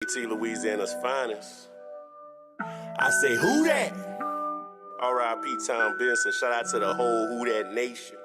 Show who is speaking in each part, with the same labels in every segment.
Speaker 1: Louisiana's finest. I say, who that? R.I.P. Tom Benson. Shout out to the whole Who That Nation.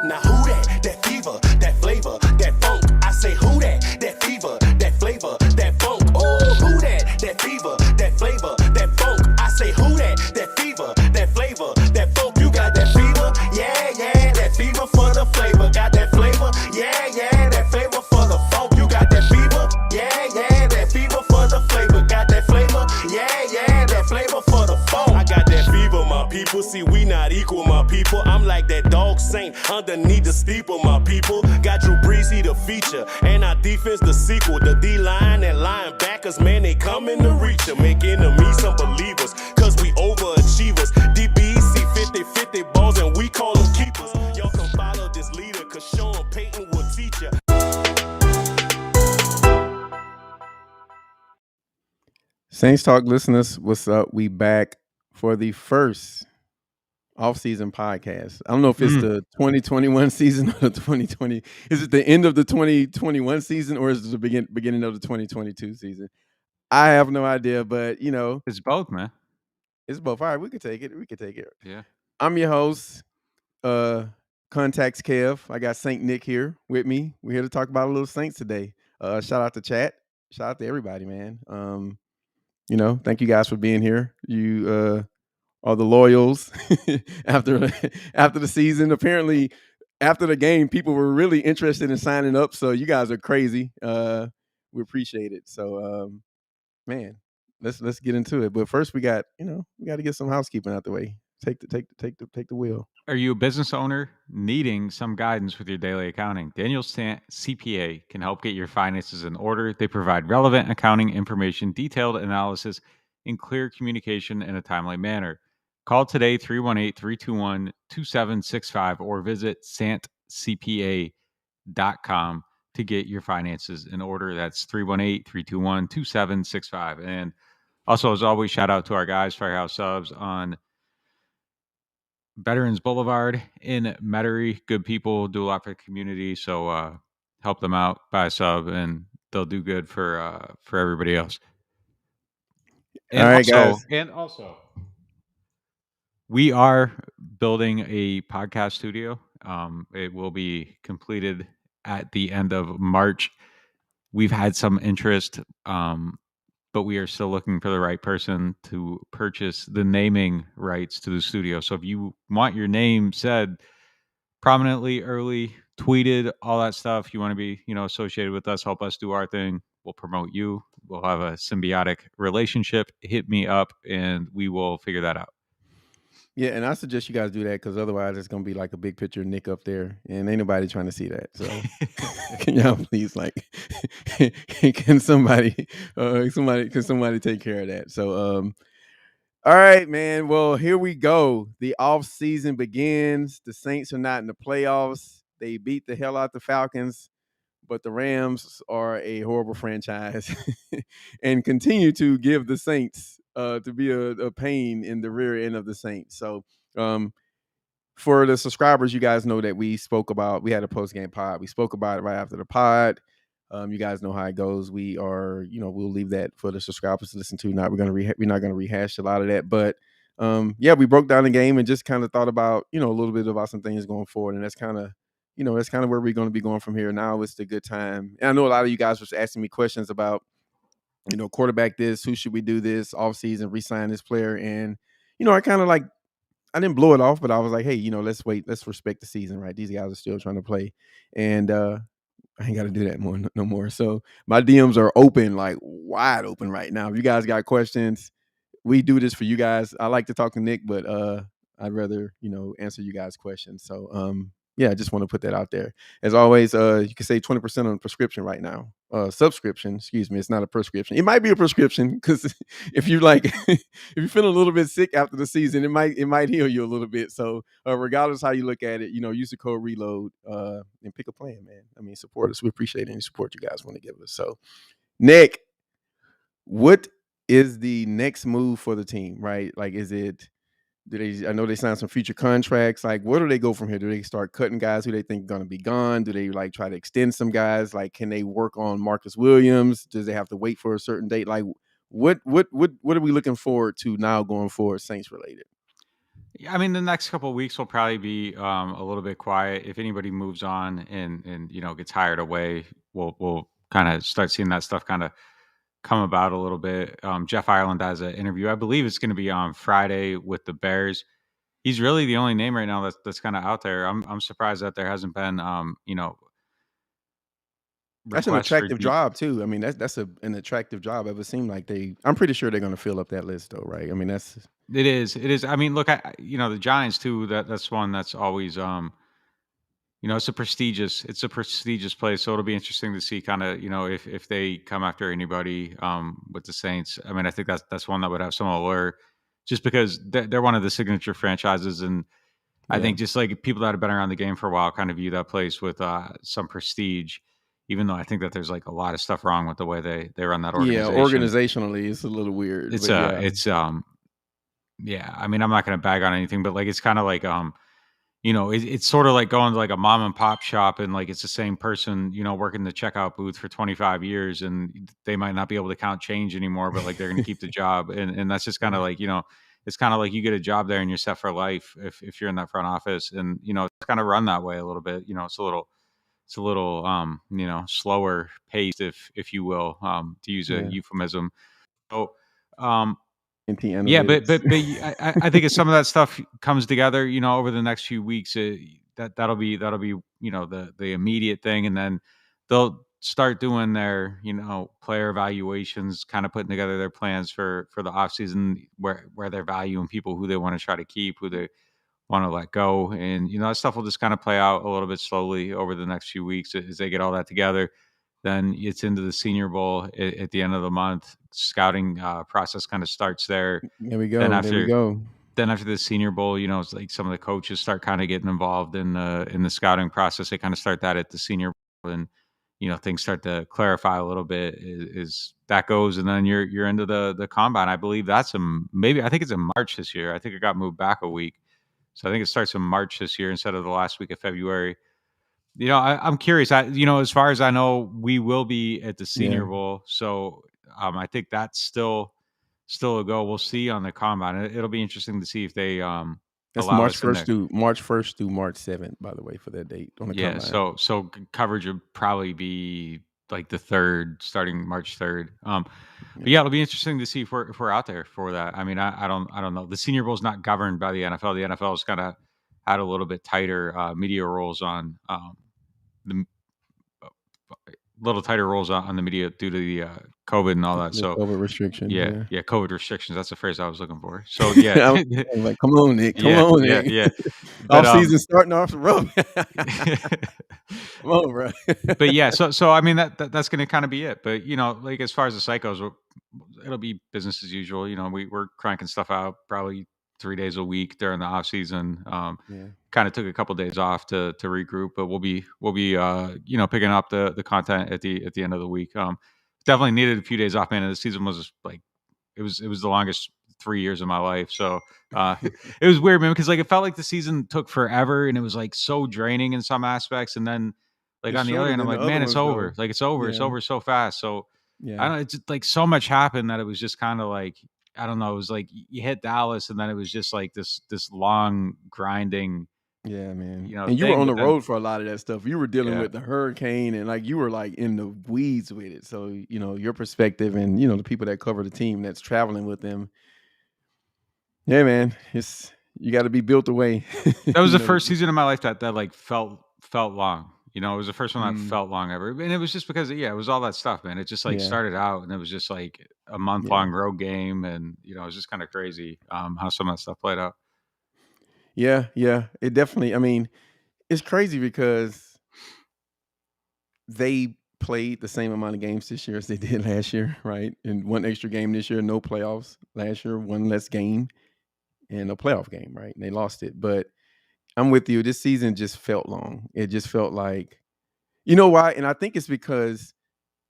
Speaker 1: Now who that? That fever, that flavor, that funk. I say who that? That fever, that flavor, that funk. Oh, who that? That fever, that flavor, that funk. I say who that? That fever, that flavor, that funk. You got that fever? Yeah, yeah, that fever for the flavor. Got that flavor? Yeah, yeah, that flavor for the funk. You got that fever? Yeah, yeah, that fever for the flavor. Got that flavor? Yeah, yeah, that flavor for the funk. I got that fever, my people. See, we not equal, my people. I'm like that dog saint underneath the steeple, my people. Got Drew Brees, he the feature, and our defense the sequel. The D-line and linebackers, man, they coming to reach ya. Make enemies some believers, cause we overachievers. DBs see 50-50 balls and we call them keepers. Y'all can follow this leader, cause Sean Payton will teach ya.
Speaker 2: Saints Talk listeners, what's up? We back for the first off-season podcast. I don't know if it's the 2021 season or the 2020. Is it the end of the 2021 season or is it the beginning of the 2022 season? I have no idea, but you know,
Speaker 3: It's both, man.
Speaker 2: it's both. All right, we could take it. We could take it.
Speaker 3: Yeah.
Speaker 2: I'm your host, Contacts Kev. I got Saint Nick here with me. We're here to talk about a little Saints today. Shout out to chat. Shout out to everybody, man. You know, thank you guys for being here. You are the loyals after the season. Apparently, after the game, people were really interested in signing up. So you guys are crazy. We appreciate it. So, man, let's get into it. But first, we got to get some housekeeping out the way. Take the wheel.
Speaker 3: Are you a business owner needing some guidance with your daily accounting? Daniel Stant CPA can help get your finances in order. They provide relevant accounting information, detailed analysis, and clear communication in a timely manner. Call today 318-321-2765 or visit santcpa.com to get your finances in order. That's 318-321-2765. And also, as always, shout out to our guys, Firehouse Subs on Veterans Boulevard in Metairie. Good people, do a lot for the community. So help them out, buy a sub, and they'll do good for everybody else. And
Speaker 2: all right, guys.
Speaker 3: Also, we are building a podcast studio. It will be completed at the end of March. We've had some interest, but we are still looking for the right person to purchase the naming rights to the studio. So if you want your name said prominently, early, tweeted, all that stuff, you want to be, associated with us, help us do our thing, we'll promote you. We'll have a symbiotic relationship. Hit me up and we will figure that out.
Speaker 2: Yeah, and I suggest you guys do that because otherwise it's gonna be like a big picture of Nick up there, and ain't nobody trying to see that. So can y'all please can somebody take care of that? So all right, man. Well, here we go. The off season begins. The Saints are not in the playoffs. They beat the hell out the Falcons, but the Rams are a horrible franchise and continue to give the Saints to be a pain in the rear end of the Saints. So for the subscribers, you guys know that we had a post-game pod. We spoke about it right after the pod. You guys know how it goes. We are, we'll leave that for the subscribers to listen to. We're not going to rehash a lot of that, but we broke down the game and just kind of thought about, a little bit about some things going forward. And that's kind of where we're going to be going from here. Now it's the good time. And I know a lot of you guys was asking me questions about, quarterback this, who should we do this offseason, re-sign this player. And, I kind of I didn't blow it off, but I was like, hey, let's wait. Let's respect the season, right? These guys are still trying to play. And I ain't got to do that no more. So my DMs are open, like wide open right now. If you guys got questions, we do this for you guys. I like to talk to Nick, but I'd rather, answer you guys' questions. So I just want to put that out there. As always, you can save 20% on prescription right now. Subscription, excuse me. It's not a prescription. It might be a prescription because if you if you're feeling a little bit sick after the season, it might heal you a little bit. So regardless how you look at it, use the code RELOAD and pick a plan, man. I mean, support us. We appreciate any support you guys want to give us. So, Nick, what is the next move for the team, right? Like, is it I know they signed some future contracts. Like, where do they go from here? Do they start cutting guys who they think are going to be gone? Do they like try to extend some guys? Like, can they work on Marcus Williams? Does they have to wait for a certain date? Like, what are we looking forward to now going forward, Saints related?
Speaker 3: Yeah, I mean, the next couple of weeks will probably be a little bit quiet. If anybody moves on and gets hired away, we'll kind of start seeing that stuff kind of come about a little bit. Jeff Ireland has an interview. I believe it's going to be on Friday with the Bears. He's really the only name right now that's kind of out there. I'm surprised that there hasn't been
Speaker 2: That's an
Speaker 3: requests for
Speaker 2: attractive job too. I mean, that's an attractive job. It would seem like I'm pretty sure they're going to fill up that list though, right? I mean, that's
Speaker 3: It is. I mean, look, the Giants too. That's one that's always it's a prestigious place. So it'll be interesting to see kind of if they come after anybody with the Saints. I mean, I think that's one that would have some allure, just because they're one of the signature franchises, and I
Speaker 2: yeah.
Speaker 3: think just like people that have been around the game for a while kind of view that place with some prestige. Even though I think that there's like a lot of stuff wrong with the way they run that
Speaker 2: Yeah,
Speaker 3: organization.
Speaker 2: organizationally, it's a little weird.
Speaker 3: It's
Speaker 2: but yeah.
Speaker 3: Yeah. I mean, I'm not going to bag on anything, but like it's kind of like it's sort of like going to like a mom and pop shop, and like it's the same person working the checkout booth for 25 years, and they might not be able to count change anymore, but like they're going to keep the job, and that's just kind of like it's kind of like you get a job there and you're set for life if you're in that front office, and it's kind of run that way a little bit. It's a little slower paced, if you will, to use a euphemism. So yeah, but I think as some of that stuff comes together, over the next few weeks, that'll be the immediate thing, and then they'll start doing their player evaluations, kind of putting together their plans for the offseason, where they're valuing people, who they want to try to keep, who they want to let go, and that stuff will just kind of play out a little bit slowly over the next few weeks as they get all that together. Then it's into the Senior Bowl at the end of the month. Scouting process kind of starts there.
Speaker 2: There we go.
Speaker 3: Then after the Senior Bowl, it's like some of the coaches start kind of getting involved in the scouting process. They kind of start that at the Senior Bowl, and things start to clarify a little bit as that goes. And then you're into the combine. I believe I think it's in March this year. I think it got moved back a week, so I think it starts in March this year instead of the last week of February. I'm curious. As far as I know, we will be at the Senior Bowl, so I think that's still a go. We'll see on the combine. It'll be interesting to see if they
Speaker 2: that's
Speaker 3: allow
Speaker 2: March
Speaker 3: us in
Speaker 2: 1st
Speaker 3: there.
Speaker 2: March 1st through March 7th, by the way, for that date on the combine.
Speaker 3: So coverage would probably be like the 3rd, starting March 3rd. But yeah, it'll be interesting to see if we're out there for that. I mean, I don't know. The Senior Bowl is not governed by the NFL. The NFL has kind of had a little bit tighter media rules on the little tighter rules on the media due to the COVID and all that. So
Speaker 2: COVID restrictions.
Speaker 3: Yeah, COVID restrictions. That's the phrase I was looking for. So yeah,
Speaker 2: I'm like, come on, Nick. Come on, Nick.
Speaker 3: Yeah.
Speaker 2: Off season starting off the road. Come on, bro.
Speaker 3: But yeah, so I mean that's going to kind of be it. But like as far as the site goes, it'll be business as usual. We're cranking stuff out probably 3 days a week during the off season. Kind of took a couple of days off to regroup, but we'll be picking up the content at the end of the week. Definitely needed a few days off, man. And the season was like it was the longest 3 years of my life. So it was weird, man, because like it felt like the season took forever, and it was like so draining in some aspects, and then like on the other end, I'm like, man, it's over. Like it's over. It's over so fast. So I don't know. It's just, like so much happened that it was just kind of like, I don't know. It was like you hit Dallas, and then it was just like this long grinding.
Speaker 2: Yeah, man. And you were on the road for a lot of that stuff. You were dealing
Speaker 3: Yeah.
Speaker 2: with the hurricane, and like you were like in the weeds with it. So your perspective, and the people that cover the team that's traveling with them. Yeah, man. You got to be built away.
Speaker 3: That was the first season of my life that like felt long. It was the first one that felt long ever, and it was just because it was all that stuff, man. It just like started out, and it was just like a month-long road game, and it was just kind of crazy how some of that stuff played out.
Speaker 2: Yeah, it definitely. I mean, it's crazy because they played the same amount of games this year as they did last year, right? And one extra game this year, no playoffs. Last year, one less game and a playoff game, right? And they lost it. But I'm with you. This season just felt long. It just felt like, why? And I think it's because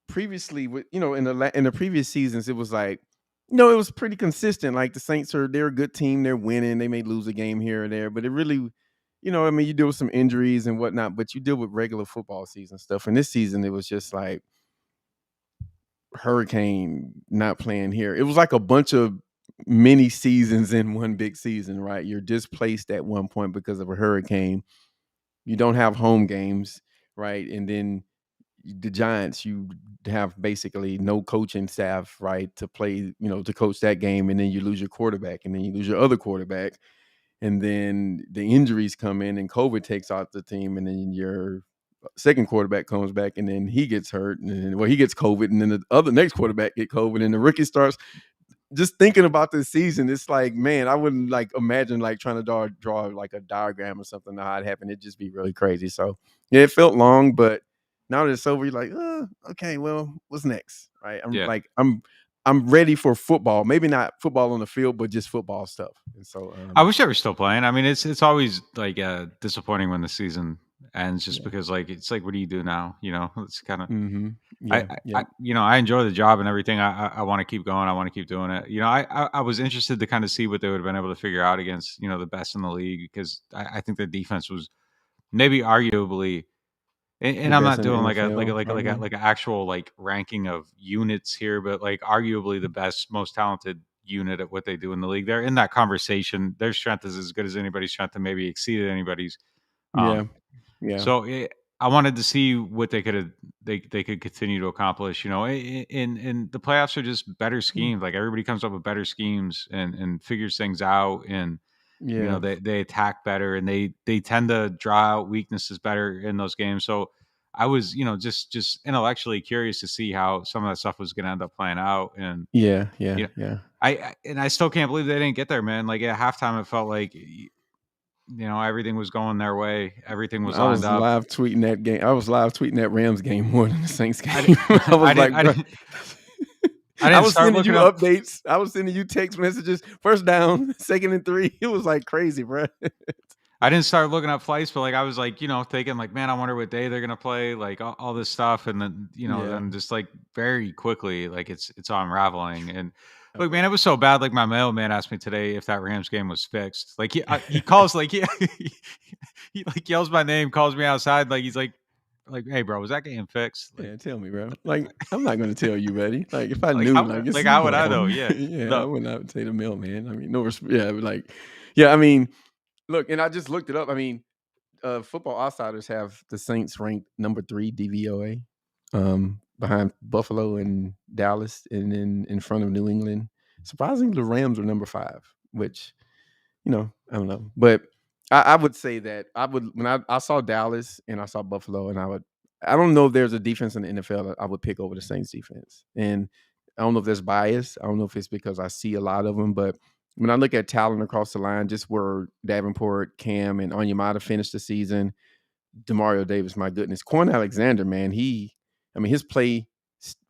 Speaker 2: previously, in the previous seasons, it was like No, it was pretty consistent. Like the Saints they're a good team. They're winning. They may lose a game here or there, but it really, I mean, you deal with some injuries and whatnot, but you deal with regular football season stuff. And this season, it was just like hurricane not playing here. It was like a bunch of mini seasons in one big season, right? You're displaced at one point because of a hurricane. You don't have home games, right? And then the Giants, you have basically no coaching staff, right, to play, to coach that game, and then you lose your quarterback, and then you lose your other quarterback, and then the injuries come in, and COVID takes out the team, and then your second quarterback comes back, and then he gets hurt, and then, he gets COVID, and then the other next quarterback get COVID, and the rookie starts. Just thinking about this season, it's like, man, I wouldn't like imagine like trying to draw like a diagram or something of how it happened. It'd just be really crazy. So yeah, it felt long, but now that it's over, you're like, okay, well, what's next? Right.
Speaker 3: Yeah.
Speaker 2: I'm ready for football. Maybe not football on the field, but just football stuff. And so
Speaker 3: I wish they were still playing. I mean, it's always like disappointing when the season ends, just because like it's like, what do you do now? It's kind of. I enjoy the job and everything. I want to keep going. I want to keep doing it. I was interested to kind of see what they would have been able to figure out against the best in the league, because I think the defense was maybe arguably. And I'm not doing like an actual like ranking of units here, but like arguably the best, most talented unit at what they do in the league. They're in that conversation. Their strength is as good as anybody's strength, and maybe exceeded anybody's. So I wanted to see what they could continue to accomplish. In the playoffs are just better schemes. Like everybody comes up with better schemes and figures things out, and they attack better, and they tend to draw out weaknesses better in those games. So I was just intellectually curious to see how some of that stuff was going to end up playing out. And I still can't believe they didn't get there, man. Like at halftime, it felt like everything was going their way. Everything was lined up.
Speaker 2: I was live tweeting that Rams game more than the Saints game. I was sending you updates. I was sending you text messages. First down, 2nd and 3. It was like crazy, bro.
Speaker 3: I didn't start looking up flights, but like I was like, thinking like, man, I wonder what day they're gonna play, like all this stuff, and then then just like very quickly, like it's unraveling. And look, man, it was so bad. Like my mailman asked me today if that Rams game was fixed. Like he calls, like he like yells my name, calls me outside, like he's like, hey, bro, was that game fixed? Like,
Speaker 2: yeah, tell me, bro. Like, I'm not going to tell you, buddy. Like, if I knew,
Speaker 3: how would I know? Yeah,
Speaker 2: I would not say the mailman. I mean, no respect. Yeah, but like, I mean, look, and I just looked it up. I mean, Football Outsiders have the Saints ranked number 3 DVOA, behind Buffalo and Dallas, and then in front of New England. Surprisingly, the Rams are number 5, which, I don't know, but I would say that when I saw Dallas and I saw Buffalo, and I don't know if there's a defense in the NFL that I would pick over the Saints defense. And I don't know if there's bias. I don't know if it's because I see a lot of them, but when I look at talent across the line, just where Davenport, Cam, and Onyemata finished the season, Demario Davis, my goodness. Quan Alexander, man, his play,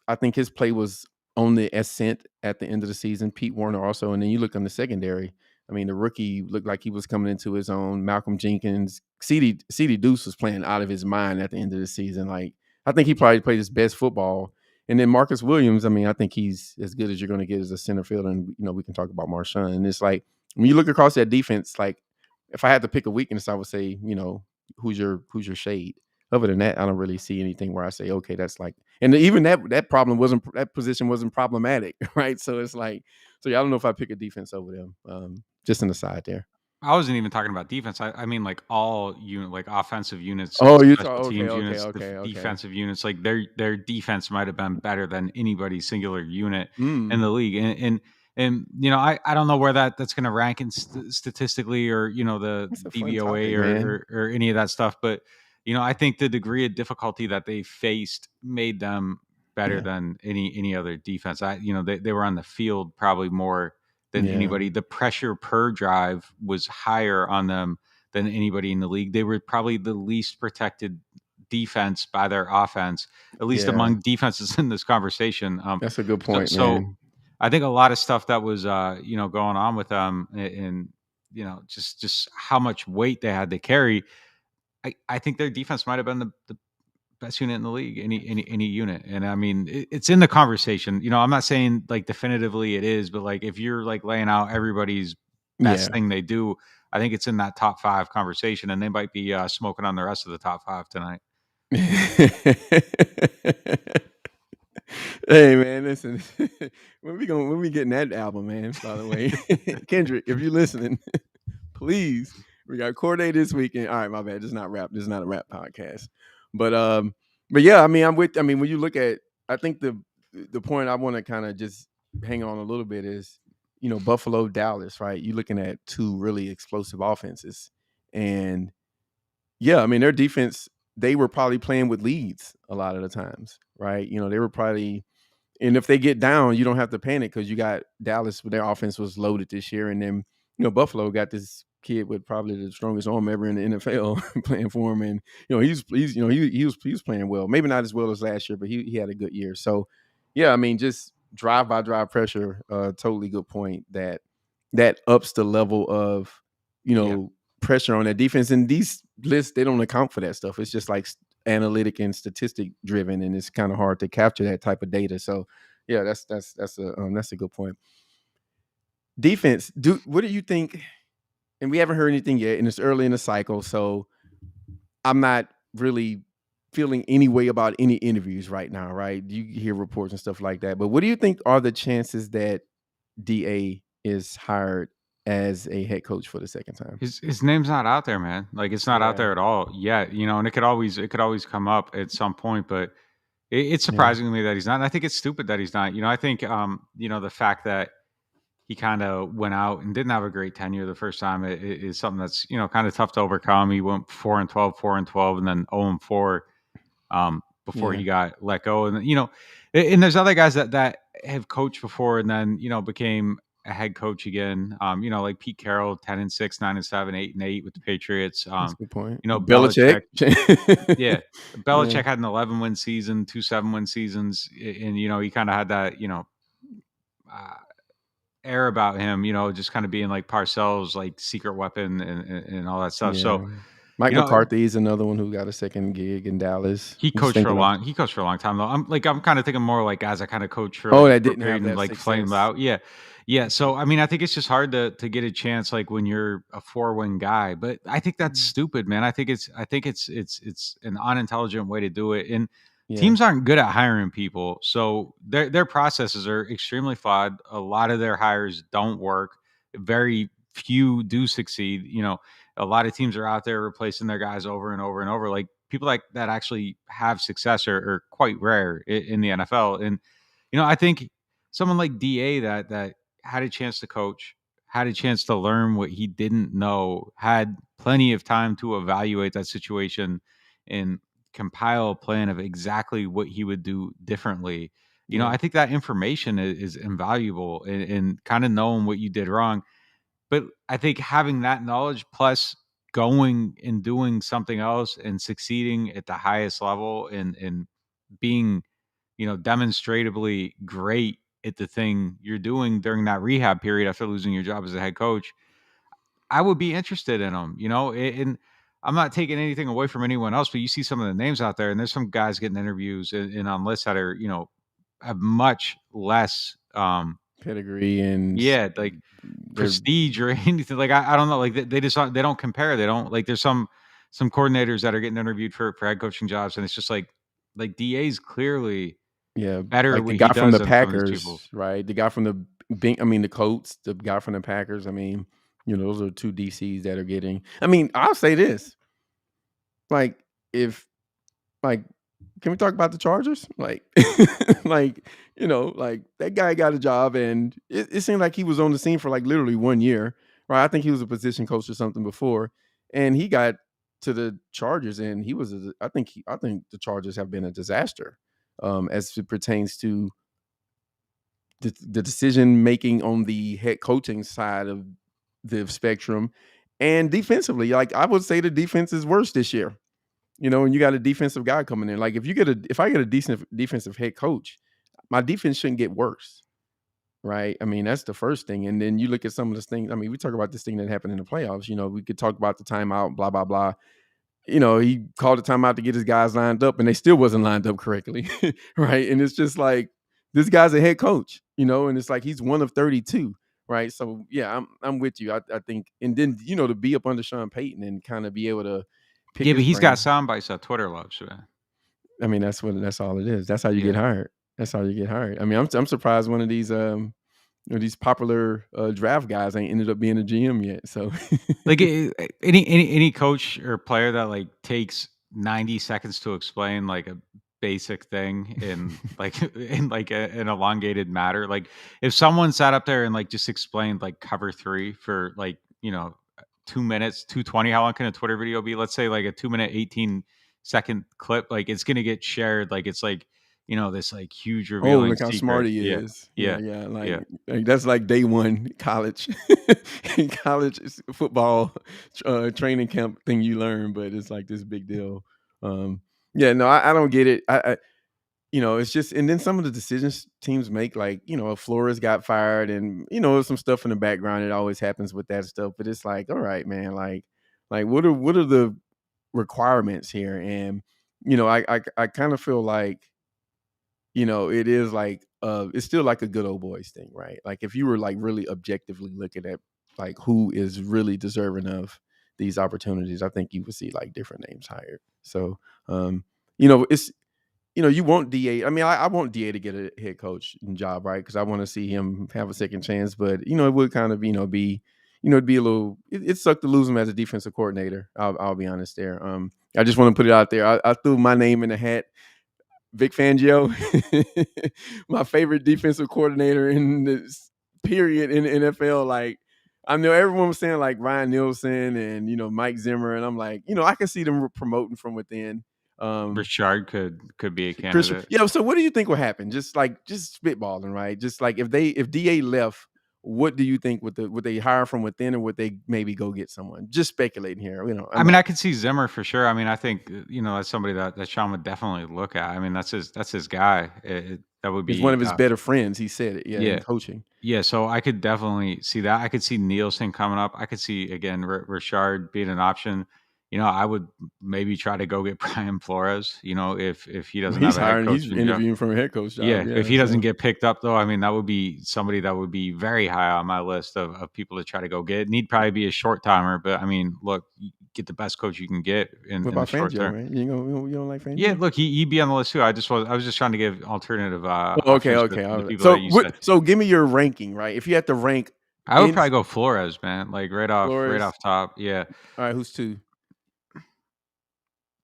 Speaker 2: I think his play was on the ascent at the end of the season. Pete Warner also, and then you look on the secondary. I mean, the rookie looked like he was coming into his own. Malcolm Jenkins, CD Deuce was playing out of his mind at the end of the season. Like, I think he probably played his best football. And then Marcus Williams, I mean, I think he's as good as you're going to get as a center fielder. And, we can talk about Marshawn. And it's like, when you look across that defense, like, if I had to pick a weakness, I would say, who's your shade? Other than that, I don't really see anything where I say, okay, that's like, and even that position wasn't problematic, right? So it's like, I don't know if I pick a defense over them. Just an aside there.
Speaker 3: I wasn't even talking about defense. I mean, like all like offensive units.
Speaker 2: Oh, you talk
Speaker 3: teams
Speaker 2: okay,
Speaker 3: units,
Speaker 2: okay.
Speaker 3: Defensive units. Like their defense might have been better than anybody's singular unit in the league. And I don't know where that's going to rank in statistically, or the DVOA or any of that stuff. But I think the degree of difficulty that they faced made them better than any other defense. They were on the field probably more than anybody. The pressure per drive was higher on them than anybody in the league. They were probably the least protected defense by their offense, at least among defenses in this conversation.
Speaker 2: That's a good point,
Speaker 3: so
Speaker 2: man.
Speaker 3: I think a lot of stuff that was going on with them, and just how much weight they had to carry. I think their defense might have been the best unit in the league, any unit. And I mean, it's in the conversation. I'm not saying like definitively it is, but like if you're like laying out everybody's best thing they do, I think it's in that top 5 conversation, and they might be smoking on the rest of the top 5 tonight.
Speaker 2: Hey man, listen. when we getting that album, man? By the way, Kendrick, if you're listening, please. We got Corday this weekend. All right, my bad. This is not rap. This is not a rap podcast. But yeah. I mean, when you look at, I think the point I want to kind of just hang on a little bit is, Buffalo, Dallas, right? You're looking at 2 really explosive offenses, and yeah, I mean their defense. They were probably playing with leads a lot of the times, right? They were probably, and if they get down, you don't have to panic because you got Dallas. Their offense was loaded this year, and then Buffalo got this kid with probably the strongest arm ever in the NFL playing for him, and he was playing well. Maybe not as well as last year, but he had a good year. So yeah, I mean, just drive by drive pressure. Totally good point. That ups the level of pressure on that defense. And these lists, they don't account for that stuff. It's just like analytic and statistic driven, and it's kind of hard to capture that type of data. So yeah, that's a good point. Defense, what do you think? And we haven't heard anything yet, and it's early in the cycle, so I'm not really feeling any way about any interviews right now, right? You hear reports and stuff like that, but what do you think are the chances that DA is hired as a head coach for the second time?
Speaker 3: His name's not out there, man. Like it's not out there at all yet, and it could always come up at some point, but it's surprising to me that he's not. And I think it's stupid that he's not. I think the fact that he kind of went out and didn't have a great tenure the first time is something that's kind of tough to overcome. He went 4-12, and then 0-4 before he got let go. And and there's other guys that have coached before and then became a head coach again. Like Pete Carroll, 10-6, 9-7, 8-8 with the Patriots.
Speaker 2: That's a good point.
Speaker 3: Belichick.
Speaker 2: Yeah.
Speaker 3: Belichick had an 11-win season, 2 7-win seasons, and he kind of had that air about him, just kind of being like Parcells, like secret weapon and all that stuff. So
Speaker 2: Mike McCarthy is another one who got a second gig in Dallas.
Speaker 3: He coached for a long time though. I'm kind of thinking more like guys I kind of coached for
Speaker 2: that didn't have that
Speaker 3: like flamed out. Yeah. So I mean, I think it's just hard to get a chance like when you're a 4-win guy. But I think that's stupid, man. I think it's an unintelligent way to do it. And teams aren't good at hiring people, so their processes are extremely flawed. A lot of their hires don't work. Very few do succeed. A lot of teams are out there replacing their guys over and over and over. Like people like that actually have success are quite rare in the NFL. And I think someone like DA that had a chance to coach, had a chance to learn what he didn't know, had plenty of time to evaluate that situation and compile a plan of exactly what he would do differently. I think that information is invaluable in kind of knowing what you did wrong. But I think having that knowledge plus going and doing something else and succeeding at the highest level and being, demonstrably great at the thing you're doing during that rehab period after losing your job as a head coach, I would be interested in him, and I'm not taking anything away from anyone else, but you see some of the names out there and there's some guys getting interviews and on lists that are, have much less,
Speaker 2: pedigree and
Speaker 3: like prestige or anything. Like I don't know, like they don't compare. They don't like there's some coordinators that are getting interviewed for head coaching jobs, and it's just like DA's clearly better.
Speaker 2: Like the guy from the Packers, right? The guy from the Colts, the guy from the Packers. I mean, those are 2 DCs that are getting. I mean, I'll say this: like can we talk about the Chargers? Like, like that guy got a job, and it seemed like he was on the scene for like literally 1 year, right? I think he was a position coach or something before, and he got to the Chargers, and he was. I think the Chargers have been a disaster, as it pertains to the decision making on the head coaching side of the spectrum, and defensively. Like I would say, the defense is worse this year. And you got a defensive guy coming in. Like if I get a decent defensive head coach, my defense shouldn't get worse, right? I mean, that's the first thing. And then you look at some of the things. I mean, we talk about this thing that happened in the playoffs. We could talk about the timeout, blah blah blah. he called a timeout to get his guys lined up, and they still wasn't lined up correctly, right? And it's just like, this guy's a head coach, and it's like he's one of 32, right? So yeah, I'm with you. I think, and then to be up under Sean Payton and kind of be able to pick
Speaker 3: Yeah, but
Speaker 2: his
Speaker 3: he's got
Speaker 2: brain.
Speaker 3: sound bites that Twitter loves, man.
Speaker 2: I mean, that's all it is. That's how you get hired. That's how you get hired. I mean, I'm surprised one of these popular draft guys ain't ended up being a GM yet. So
Speaker 3: Like any coach or player that like takes 90 seconds to explain like a basic thing in like an elongated matter. Like if someone sat up there and like just explained like cover 3 for like 2 minutes, 2:20, how long can a Twitter video be? Let's say like a 2-minute 18-second clip, like it's gonna get shared like it's like this like huge
Speaker 2: oh,
Speaker 3: revealing
Speaker 2: look how smart
Speaker 3: secret.
Speaker 2: he
Speaker 3: Yeah,
Speaker 2: is.
Speaker 3: yeah,
Speaker 2: Yeah. Like,
Speaker 3: yeah.
Speaker 2: that's like day one college college football training camp thing you learn, but it's like this big deal. Yeah, no, I don't get it. It's just, and then some of the decisions teams make, like, Flores got fired, and some stuff in the background. It always happens with that stuff, but it's like, all right, man, like what are the requirements here? And I kind of feel like it is like it's still like a good old boys thing, right? Like if you were like really objectively looking at like who is really deserving of these opportunities, I think you would see like different names hired. So it's you want DA. I mean, I want DA to get a head coach job, right? Because I want to see him have a second chance. But it would kind of be it'd be a little. It sucked to lose him as a defensive coordinator. I'll be honest there. I just want to put it out there. I threw my name in the hat. Vic Fangio, my favorite defensive coordinator in this period in the NFL. Like, I know everyone was saying like Ryan Nielsen and Mike Zimmer, and I'm like, I can see them promoting from within.
Speaker 3: Richard could be a
Speaker 2: Chris,
Speaker 3: candidate.
Speaker 2: yeah. So what do you think will happen? Just spitballing, right? Just like if DA left, what do you think would they hire from within, or would they maybe go get someone? Just speculating here.
Speaker 3: I mean, I could see Zimmer for sure. I mean, I think that's somebody that Sean would definitely look at. I mean, that's his guy. That would
Speaker 2: He's one
Speaker 3: be
Speaker 2: of his better friends. He said it, in
Speaker 3: yeah.
Speaker 2: coaching.
Speaker 3: Yeah, so I could definitely see that. I could see Nielsen coming up. I could see again Richard being an option. I would maybe try to go get Brian Flores. If he doesn't
Speaker 2: He's
Speaker 3: have a head
Speaker 2: hiring. He's
Speaker 3: coaching job.
Speaker 2: interviewing for a head coach job.
Speaker 3: Yeah,
Speaker 2: Yeah,
Speaker 3: if he doesn't
Speaker 2: so.
Speaker 3: get picked up though, I mean that would be somebody that would be very high on my list of people to try to go get. And he'd probably be a short timer, but I mean, look, you get the best coach you can get in
Speaker 2: What
Speaker 3: the
Speaker 2: about
Speaker 3: short
Speaker 2: Fangio,
Speaker 3: term.
Speaker 2: man? You don't like Fangio?
Speaker 3: Yeah, look, he'd be on the list too. I was just trying to give alternative
Speaker 2: Okay.
Speaker 3: options to the people that you said.
Speaker 2: So give me your ranking, right? If you had to rank,
Speaker 3: I would probably go Flores, man. Like right
Speaker 2: Flores.
Speaker 3: off top. Yeah.
Speaker 2: All right, who's 2?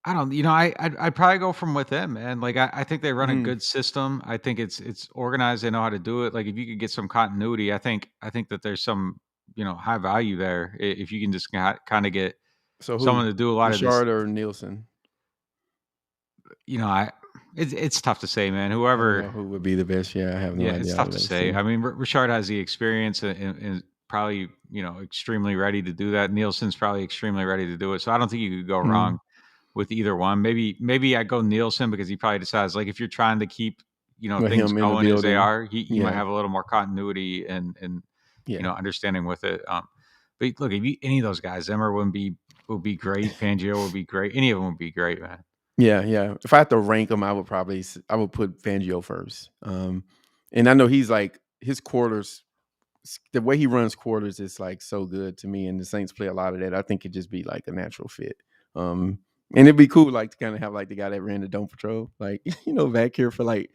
Speaker 3: I don't. I'd probably go from within, man. Like I think they run a good system. I think it's organized. They know how to do it. Like if you could get some continuity, I think that there's some high value there if you can just kind of get someone to do a lot of this.
Speaker 2: Richard or Nielsen?
Speaker 3: It's tough to say, man. Whoever
Speaker 2: who would be the best? Yeah, I have no idea.
Speaker 3: It's tough to say. I mean, Richard has the experience and probably extremely ready to do that. Nielsen's probably extremely ready to do it. So I don't think you could go wrong with either one. Maybe I go Nielsen because he probably decides like if you're trying to keep things going as they are, he might have a little more continuity and understanding with it. But look, if any of those guys, Zimmer would be great. Fangio would be great. Any of them would be great, man.
Speaker 2: Yeah. If I had to rank them, I would put Fangio first. And I know he's like his quarters, the way he runs quarters is like so good to me, and the Saints play a lot of that. I think it'd just be like a natural fit. And it'd be cool, like to kind of have like the guy that ran the Dome Patrol, like back here for like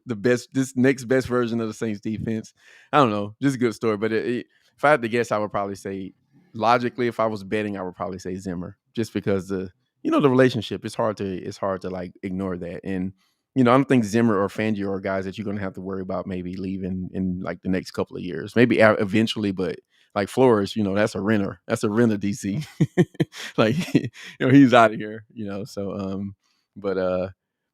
Speaker 2: this next best version of the Saints defense. I don't know, just a good story. But if I had to guess, I would probably say logically, if I was betting, I would probably say Zimmer, just because the relationship. It's hard to like ignore that. And I don't think Zimmer or Fangio are guys that you're going to have to worry about maybe leaving in like the next couple of years, maybe eventually, but like Flores, that's a renter. That's a renter, DC. Like, he's out of here, so, but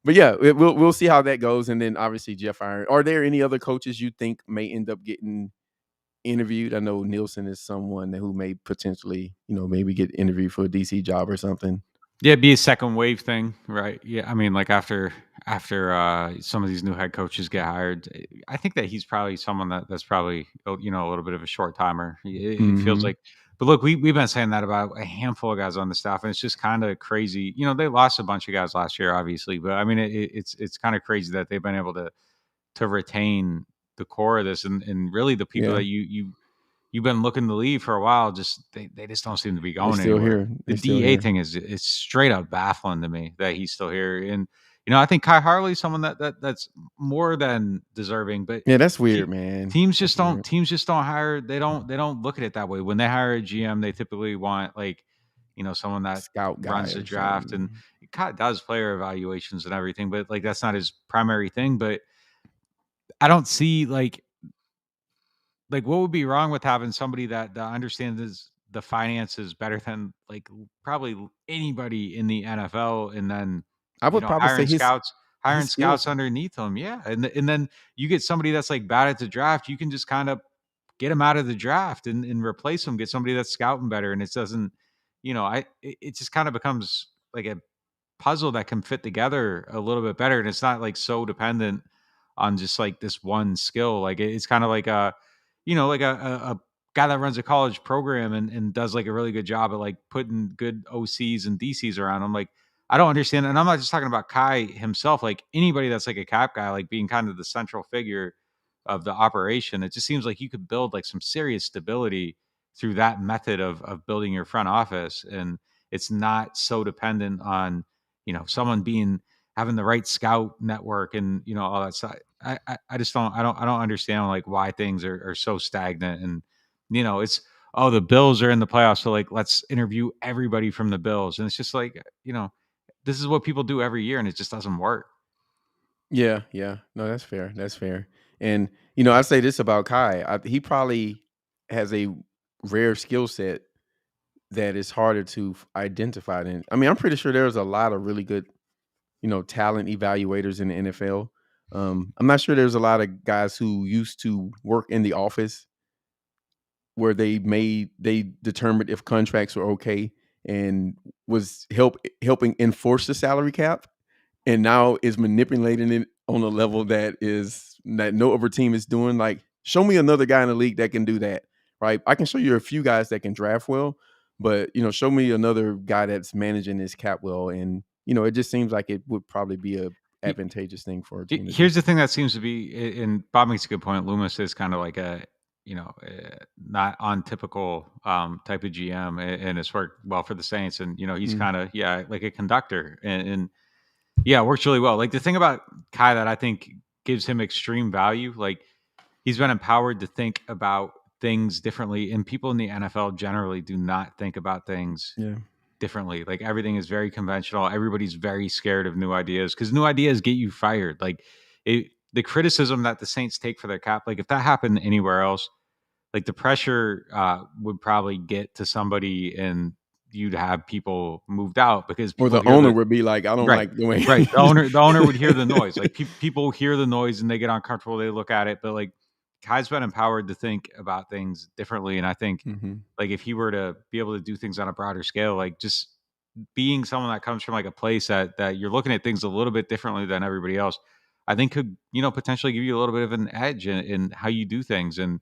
Speaker 2: yeah, we'll see how that goes. And then obviously Jeff Iron. Are there any other coaches you think may end up getting interviewed? I know Nielsen is someone who may potentially, maybe get interviewed for a DC job or something.
Speaker 3: Yeah, it'd be a second wave thing, right? Yeah, I mean, like after some of these new head coaches get hired, I think that he's probably someone that's probably a little bit of a short timer. It feels like But look, we've been saying that about a handful of guys on the staff, and it's just kind of crazy. They lost a bunch of guys last year, obviously, but I mean, it's kind of crazy that they've been able to retain the core of this, and really the people
Speaker 2: Yeah.
Speaker 3: that you've been looking to leave for a while, just they just don't seem to be
Speaker 2: They're
Speaker 3: going
Speaker 2: still
Speaker 3: anywhere.
Speaker 2: here.
Speaker 3: The
Speaker 2: They're still
Speaker 3: DA
Speaker 2: here.
Speaker 3: thing it's straight up baffling to me that he's still here. And I think Kai Harley's someone that's more than deserving, but
Speaker 2: Yeah, that's
Speaker 3: te-
Speaker 2: weird, man.
Speaker 3: teams
Speaker 2: That's
Speaker 3: just don't
Speaker 2: weird.
Speaker 3: teams just don't hire. They don't look at it that way. When they hire a GM, they typically want like someone that
Speaker 2: Scout guy
Speaker 3: runs the
Speaker 2: or
Speaker 3: draft, and
Speaker 2: something.
Speaker 3: Kai does player evaluations and everything, but like that's not his primary thing. But I don't see like what would be wrong with having somebody that understands the finances better than like probably anybody in the NFL, and then
Speaker 2: I would probably say
Speaker 3: hiring
Speaker 2: his
Speaker 3: scouts
Speaker 2: skills.
Speaker 3: underneath them. Yeah, and then you get somebody that's like bad at the draft, you can just kind of get them out of the draft and replace them, get somebody that's scouting better, and it doesn't, it just kind of becomes like a puzzle that can fit together a little bit better, and it's not like so dependent on just like this one skill. Like it's kind of like like a guy that runs a college program and does like a really good job at like putting good OCs and DCs around him. Like I don't understand, and I'm not just talking about Kai himself. Like anybody that's like a cap guy, like being kind of the central figure of the operation, it just seems like you could build like some serious stability through that method of building your front office, and it's not so dependent on someone being having the right scout network and all that stuff. I just don't understand like why things are so stagnant, and it's, oh, the Bills are in the playoffs, so like let's interview everybody from the Bills, and it's just like this is what people do every year, and it just doesn't work.
Speaker 2: Yeah, yeah. No, that's fair. That's fair. And I say this about Kai. He probably has a rare skill set that is harder to identify than. I mean, I'm pretty sure there's a lot of really good, talent evaluators in the NFL. I'm not sure there's a lot of guys who used to work in the office where they determined if contracts were okay and was helping enforce the salary cap, and now is manipulating it on a level that no other team is doing. Like, show me another guy in the league that can do that, right? I can show you a few guys that can draft well, but show me another guy that's managing his cap well, and it just seems like it would probably be a advantageous thing for a team to do.
Speaker 3: Here's the thing that seems to be, and Bob makes a good point. Loomis is kind of like a, not on typical type of GM, and it's worked well for the Saints. And he's kind of like a conductor, and yeah, it works really well. Like the thing about Kai that I think gives him extreme value, like he's been empowered to think about things differently, and people in the NFL generally do not think about things
Speaker 2: Yeah.
Speaker 3: differently. Like everything is very conventional. Everybody's very scared of new ideas because new ideas get you fired. Like the criticism that the Saints take for their cap, like if that happened anywhere else, like the pressure would probably get to somebody, and you'd have people moved out because
Speaker 2: Or
Speaker 3: people
Speaker 2: the
Speaker 3: hear
Speaker 2: owner
Speaker 3: the
Speaker 2: would be like, I don't
Speaker 3: right,
Speaker 2: like the way.
Speaker 3: right. The owner would hear the noise. Like people hear the noise and they get uncomfortable. They look at it, but like Kai's been empowered to think about things differently, and I think
Speaker 2: Mhm.
Speaker 3: like if he were to be able to do things on a broader scale, like just being someone that comes from like a place that you're looking at things a little bit differently than everybody else, I think could potentially give you a little bit of an edge in how you do things, and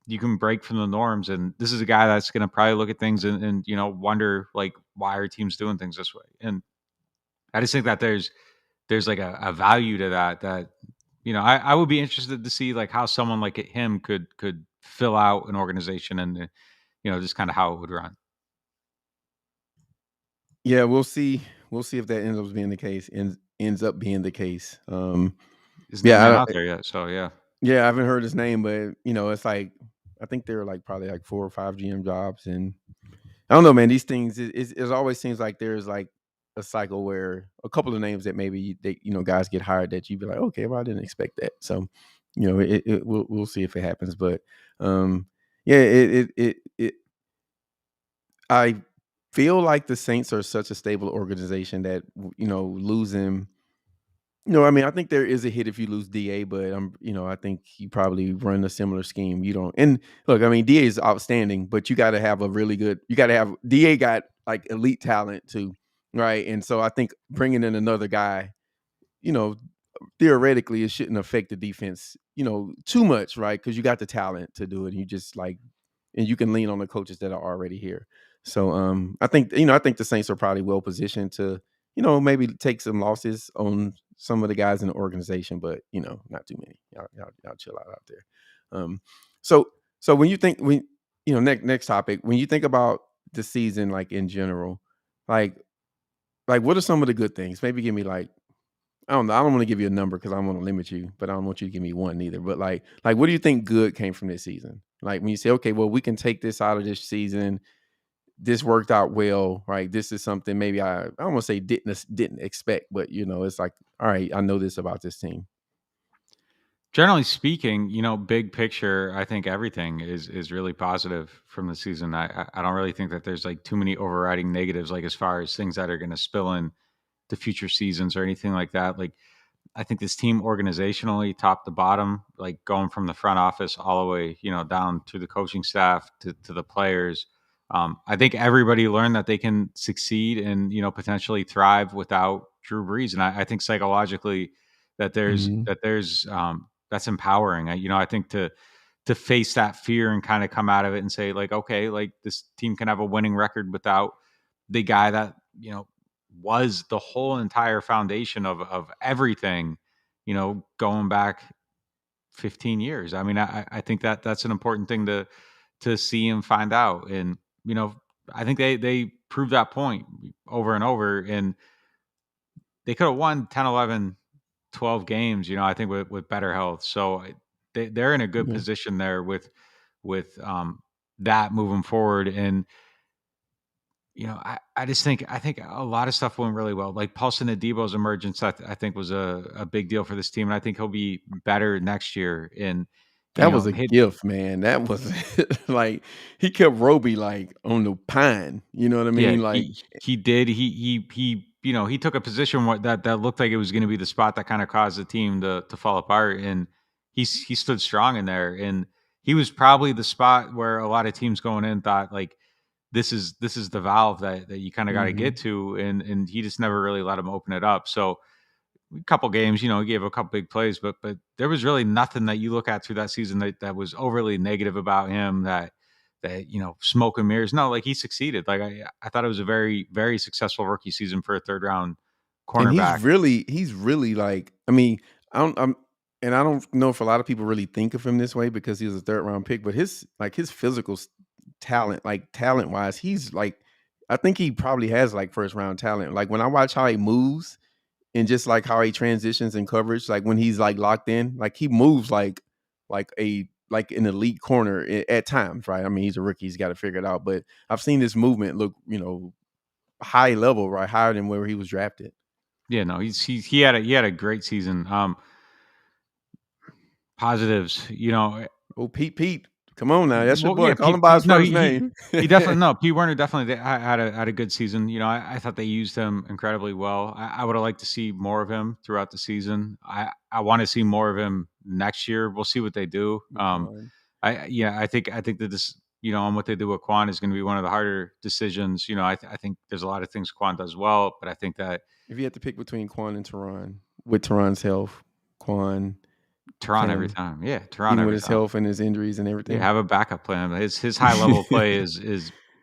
Speaker 3: you can break from the norms. And this is a guy that's going to probably look at things and wonder like why are teams doing things this way. And I just think that there's like a value to that I would be interested to see like how someone like him could fill out an organization, and just kind of how it would run.
Speaker 2: Yeah, we'll see. We'll see if that ends up being the case.
Speaker 3: His name
Speaker 2: Yeah,
Speaker 3: not out there yet, so yeah.
Speaker 2: yeah, I haven't heard his name, but it's like I think there are like probably like 4 or 5 GM jobs, and I don't know, man. These things it always seems like there's like a cycle where a couple of names that maybe they guys get hired that you'd be like, okay, well, I didn't expect that. So we'll see if it happens, but yeah, I feel like the Saints are such a stable organization that losing. I mean, I think there is a hit if you lose DA, but I think you probably run a similar scheme. You don't, and look, I mean, DA is outstanding, but you got to have you got to have DA got like elite talent too, right? And so I think bringing in another guy, you know, theoretically, it shouldn't affect the defense, too much, right? Because you got the talent to do it. And you just like and you can lean on the coaches that are already here. So I think the Saints are probably well positioned to maybe take some losses on some of the guys in the organization, but not too many. Y'all chill out there. So when you think next topic, when you think about the season, like in general, like what are some of the good things? Maybe give me like, I don't know. I don't want to give you a number because I don't want to limit you, but I don't want you to give me one either. But like what do you think good came from this season? Like when you say, okay, well, we can take this out of this season. This worked out well, right? This is something maybe I don't want to say didn't expect, but it's like, all right, I know this about this team.
Speaker 3: Generally speaking, big picture, I think everything is really positive from the season. I don't really think that there's like too many overriding negatives, like as far as things that are going to spill in to future seasons or anything like that. Like I think this team organizationally, top to bottom, like going from the front office all the way, down to the coaching staff to the players. I think everybody learned that they can succeed and potentially thrive without Drew Brees, and I think psychologically that there's that's empowering. I think to face that fear and kind of come out of it and say like, okay, like this team can have a winning record without the guy that was the whole entire foundation of everything, going back 15 years. I mean, I think that that's an important thing to see and find out. And, I think they proved that point over and over, and they could have won 10, 11, 12 games, I think with better health. So they're in a good
Speaker 2: Yeah.
Speaker 3: position there with that moving forward. And, I just think a lot of stuff went really well. Like Paulson Adebo's emergence, I think was a big deal for this team, and I think he'll be better next year. And
Speaker 2: That was a
Speaker 3: hit
Speaker 2: gift, man. That was like he kept Roby like on the pine. You know what I
Speaker 3: yeah,
Speaker 2: mean? Like,
Speaker 3: he did. He took a position that looked like it was going to be the spot that kind of caused the team to fall apart, and he stood strong in there. And he was probably the spot where a lot of teams going in thought like this is the valve that you kind of got to
Speaker 2: mhm.
Speaker 3: get to, and he just never really let him open it up. So a couple games, he gave a couple big plays, but there was really nothing that you look at through that season that was overly negative about him. That smoke and mirrors. No, like he succeeded. Like I thought it was a very very successful rookie season for a third round
Speaker 2: And
Speaker 3: cornerback.
Speaker 2: he's really like, I mean, I don't know if a lot of people really think of him this way because he was a third round pick, but his physical talent, like talent wise, he's like, I think he probably has like first round talent. Like when I watch how he moves and just like how he transitions in coverage, like when he's like locked in, like he moves like an elite corner at times, right? I mean, he's a rookie, he's got to figure it out. But I've seen this movement look, high level, right? Higher than where he was drafted.
Speaker 3: Yeah, no, he had a great season. Positives,
Speaker 2: Oh, Pete. Come on now. That's your
Speaker 3: well,
Speaker 2: boy.
Speaker 3: yeah,
Speaker 2: Call him by his
Speaker 3: no,
Speaker 2: first name.
Speaker 3: he definitely no, Pete Werner definitely had a good season. I thought they used him incredibly well. I would have liked to see more of him throughout the season. I want to see more of him next year. We'll see what they do.
Speaker 2: Quan.
Speaker 3: I think that this, on what they do with Quan is going to be one of the harder decisions. I think there's a lot of things Quan does well, but I think that
Speaker 2: If you had to pick between Quan and Tehran, with Tehran's health, Quan
Speaker 3: Tehran
Speaker 2: kind
Speaker 3: every
Speaker 2: of,
Speaker 3: time. Yeah, Tehran
Speaker 2: even with
Speaker 3: every
Speaker 2: his
Speaker 3: time.
Speaker 2: health and his injuries and
Speaker 3: Yeah,
Speaker 2: everything,
Speaker 3: have a backup plan. His high level play is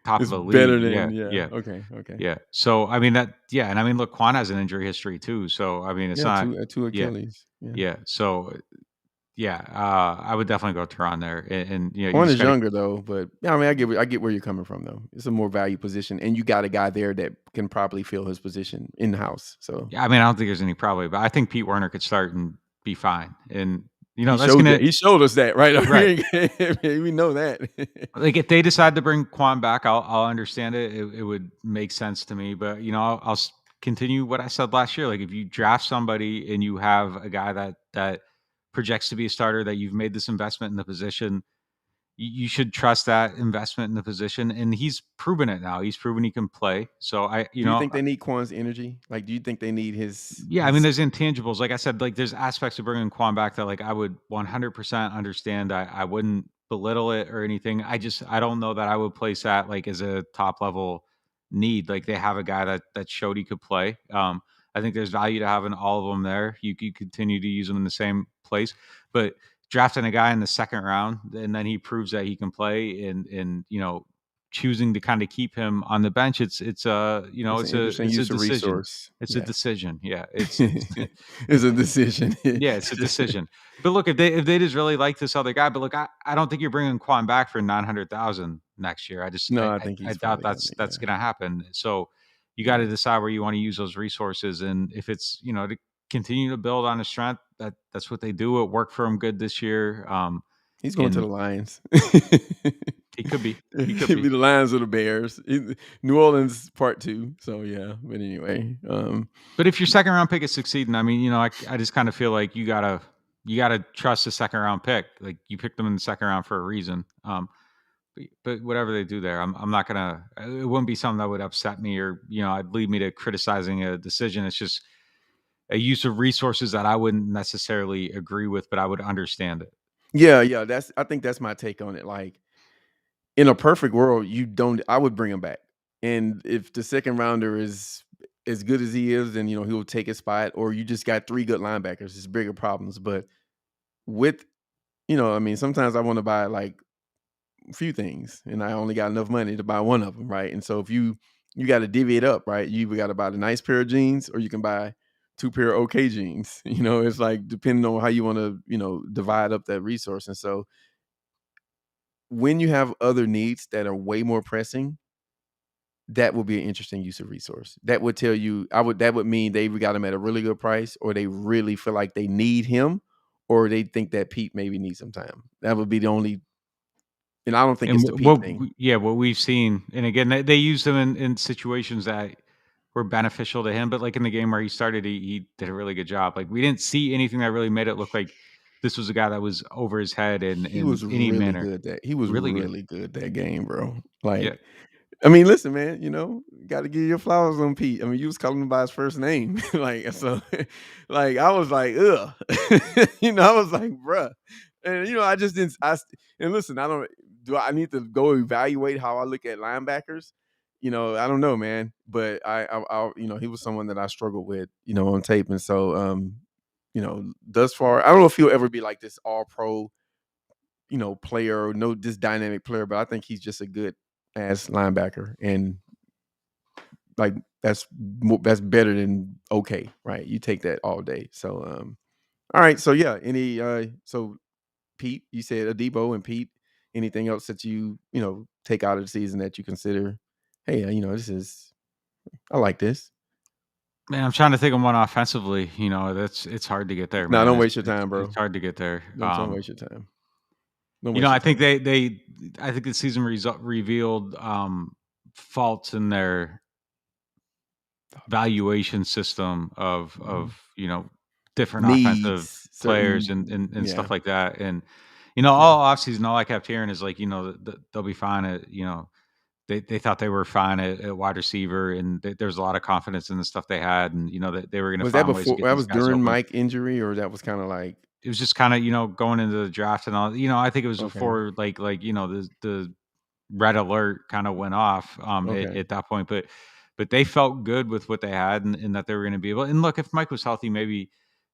Speaker 3: top of
Speaker 2: it's
Speaker 3: the
Speaker 2: better
Speaker 3: league. Yeah,
Speaker 2: than, yeah.
Speaker 3: yeah.
Speaker 2: Okay.
Speaker 3: Yeah. So I mean and I mean, look, Quan has an injury history too. So I mean, it's
Speaker 2: Yeah,
Speaker 3: not.
Speaker 2: two
Speaker 3: Yeah,
Speaker 2: Achilles. Yeah.
Speaker 3: yeah. So yeah, I would definitely go Tehran there, and you
Speaker 2: Quan
Speaker 3: just
Speaker 2: is
Speaker 3: got to.
Speaker 2: younger though, but yeah, I mean, I get where you're coming from though. It's a more value position, and you got a guy there that can probably fill his position in the house. So
Speaker 3: Yeah, I mean, I don't think there's any probably, but I think Pete Werner could start and be fine, and
Speaker 2: he
Speaker 3: that's
Speaker 2: showed that.
Speaker 3: gonna
Speaker 2: He showed us that, right?
Speaker 3: right.
Speaker 2: We know that.
Speaker 3: Like if they decide to bring Quan back, I'll understand it. It would make sense to me, but continue what I said last year. Like if you draft somebody and you have a guy that projects to be a starter, that you've made this investment in the position, you should trust that investment in the position, and he's proven it now. He's proven he can play. So
Speaker 2: Do you think they need Quan's energy? Like, do you think they need
Speaker 3: yeah, I mean,
Speaker 2: his?
Speaker 3: there's intangibles. Like I said, like there's aspects of bringing Quan back that like I would 100% understand. I wouldn't belittle it or anything. I don't know that I would place that like as a top level need. Like they have a guy that showed he could play. I think there's value to having all of them there. You continue to use them in the same place, but drafting a guy in the second round and then he proves that he can play and choosing to kind of keep him on the bench, it's
Speaker 2: It's an interesting
Speaker 3: it's a
Speaker 2: use of
Speaker 3: decision.
Speaker 2: resource.
Speaker 3: It's a
Speaker 2: Yeah.
Speaker 3: decision. Yeah. It's
Speaker 2: It's a decision.
Speaker 3: yeah, it's a decision. But look, if they just really like this other guy, but look, I don't think you're bringing Quan back for 900,000 next year.
Speaker 2: No,
Speaker 3: I
Speaker 2: I think
Speaker 3: I
Speaker 2: he's
Speaker 3: doubt
Speaker 2: probably gonna.
Speaker 3: that's
Speaker 2: Yeah.
Speaker 3: going to happen. So you got to
Speaker 2: Yeah.
Speaker 3: decide where you want to use those resources, and if it's to continue to build on his strength, that's what they do. It worked for him good this year.
Speaker 2: He's going to
Speaker 3: And
Speaker 2: the Lions.
Speaker 3: he could be, he could
Speaker 2: It'd
Speaker 3: be.
Speaker 2: be the Lions or the Bears. New Orleans part 2. So yeah. But anyway,
Speaker 3: But if your second round pick is succeeding, I mean, I just kind of feel like you gotta trust the second round pick. Like you picked them in the second round for a reason. But whatever they do there, I'm not gonna. It wouldn't be something that would upset me or I'd lead me to criticizing a decision. It's just a use of resources that I wouldn't necessarily agree with, but I would understand it.
Speaker 2: yeah. I think that's my take on it. Like in a perfect world, I would bring him back. And if the second rounder is as good as he is, then he'll take his spot. Or you just got 3 good linebackers. It's bigger problems. But with I mean, sometimes I want to buy like a few things, and I only got enough money to buy one of them, right? And so if you got to divvy it up, right? You got to buy the nice pair of jeans, or you can buy 2 pair of okay jeans. It's like depending on how you want to divide up that resource. And so when you have other needs that are way more pressing, that would be an interesting use of resource. That would tell you, that would mean they got him at a really good price, or they really feel like they need him, or they think that Pete maybe needs some time. That would be the only, and I don't think
Speaker 3: And
Speaker 2: it's the Pete thing.
Speaker 3: what we've seen, and again, they used him in situations that were beneficial to him. But like in the game where he started, he did a really good job. Like we didn't see anything that really made it look like this was a guy that was over his head
Speaker 2: He
Speaker 3: in
Speaker 2: was
Speaker 3: any
Speaker 2: really
Speaker 3: manner.
Speaker 2: good he was
Speaker 3: Really good.
Speaker 2: really good that game, bro.
Speaker 3: Yeah.
Speaker 2: Like, I mean, listen, man, got to give your flowers on Pete. I mean, you was calling him by his first name. Like, so, like, I was like, ugh. I was like, bruh. And, I just didn't, and listen, I need to go evaluate how I look at linebackers? I don't know, man. But he was someone that I struggled with, on tape. And so, thus far, I don't know if he'll ever be like this all pro, player, no, this dynamic player, but I think he's just a good ass linebacker, and like that's better than okay, right? You take that all day. So, all right. So yeah, so Pete, you said Adebo and Pete. Anything else that you take out of the season that you consider? Hey, I like this.
Speaker 3: Man, I'm trying to think of one offensively. It's hard to get there,
Speaker 2: No,
Speaker 3: man.
Speaker 2: don't waste your time,
Speaker 3: It's
Speaker 2: bro.
Speaker 3: hard to get there.
Speaker 2: Don't waste your time. Don't waste
Speaker 3: I
Speaker 2: your
Speaker 3: think
Speaker 2: time.
Speaker 3: I think the season revealed faults in their valuation system of different offensive
Speaker 2: Needs
Speaker 3: players
Speaker 2: certain,
Speaker 3: and
Speaker 2: yeah,
Speaker 3: stuff like that. And
Speaker 2: yeah.
Speaker 3: all offseason, all I kept hearing is like they'll be fine at they thought they were fine at wide receiver, and there's a lot of confidence in the stuff they had, and that they were going to
Speaker 2: Was that
Speaker 3: find ways to
Speaker 2: before?
Speaker 3: get
Speaker 2: That
Speaker 3: these
Speaker 2: was
Speaker 3: guys
Speaker 2: during
Speaker 3: open.
Speaker 2: Mike injury, or that was kind of like
Speaker 3: It was just kind of going into the draft and all. I think it was
Speaker 2: okay,
Speaker 3: before like the red alert kind of went off
Speaker 2: okay,
Speaker 3: at that point, but they felt good with what they had and that they were going to be able. And look, if Mike was healthy, maybe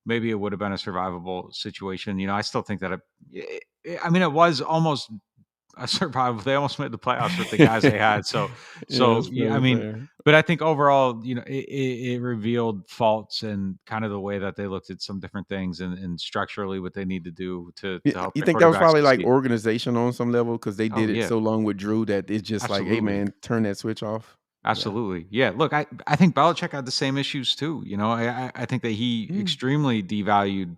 Speaker 3: it would have been a survivable situation. I still think that I mean, it was almost a survival. They almost made the playoffs with the guys they had. So
Speaker 2: yeah, that's
Speaker 3: yeah, I
Speaker 2: pretty
Speaker 3: mean,
Speaker 2: fair.
Speaker 3: but I think overall, it revealed faults and kind of the way that they looked at some different things and structurally what they need to do to help
Speaker 2: You
Speaker 3: the
Speaker 2: think that was
Speaker 3: quarterback
Speaker 2: probably like
Speaker 3: succeed.
Speaker 2: organizational on some level because they
Speaker 3: Oh
Speaker 2: did it
Speaker 3: yeah,
Speaker 2: so long with Drew that it's just like, hey
Speaker 3: absolutely.
Speaker 2: man, turn that switch off. Yeah.
Speaker 3: Absolutely. Yeah. Look, I think Belichick had the same issues too. I think that he
Speaker 2: Mm,
Speaker 3: extremely devalued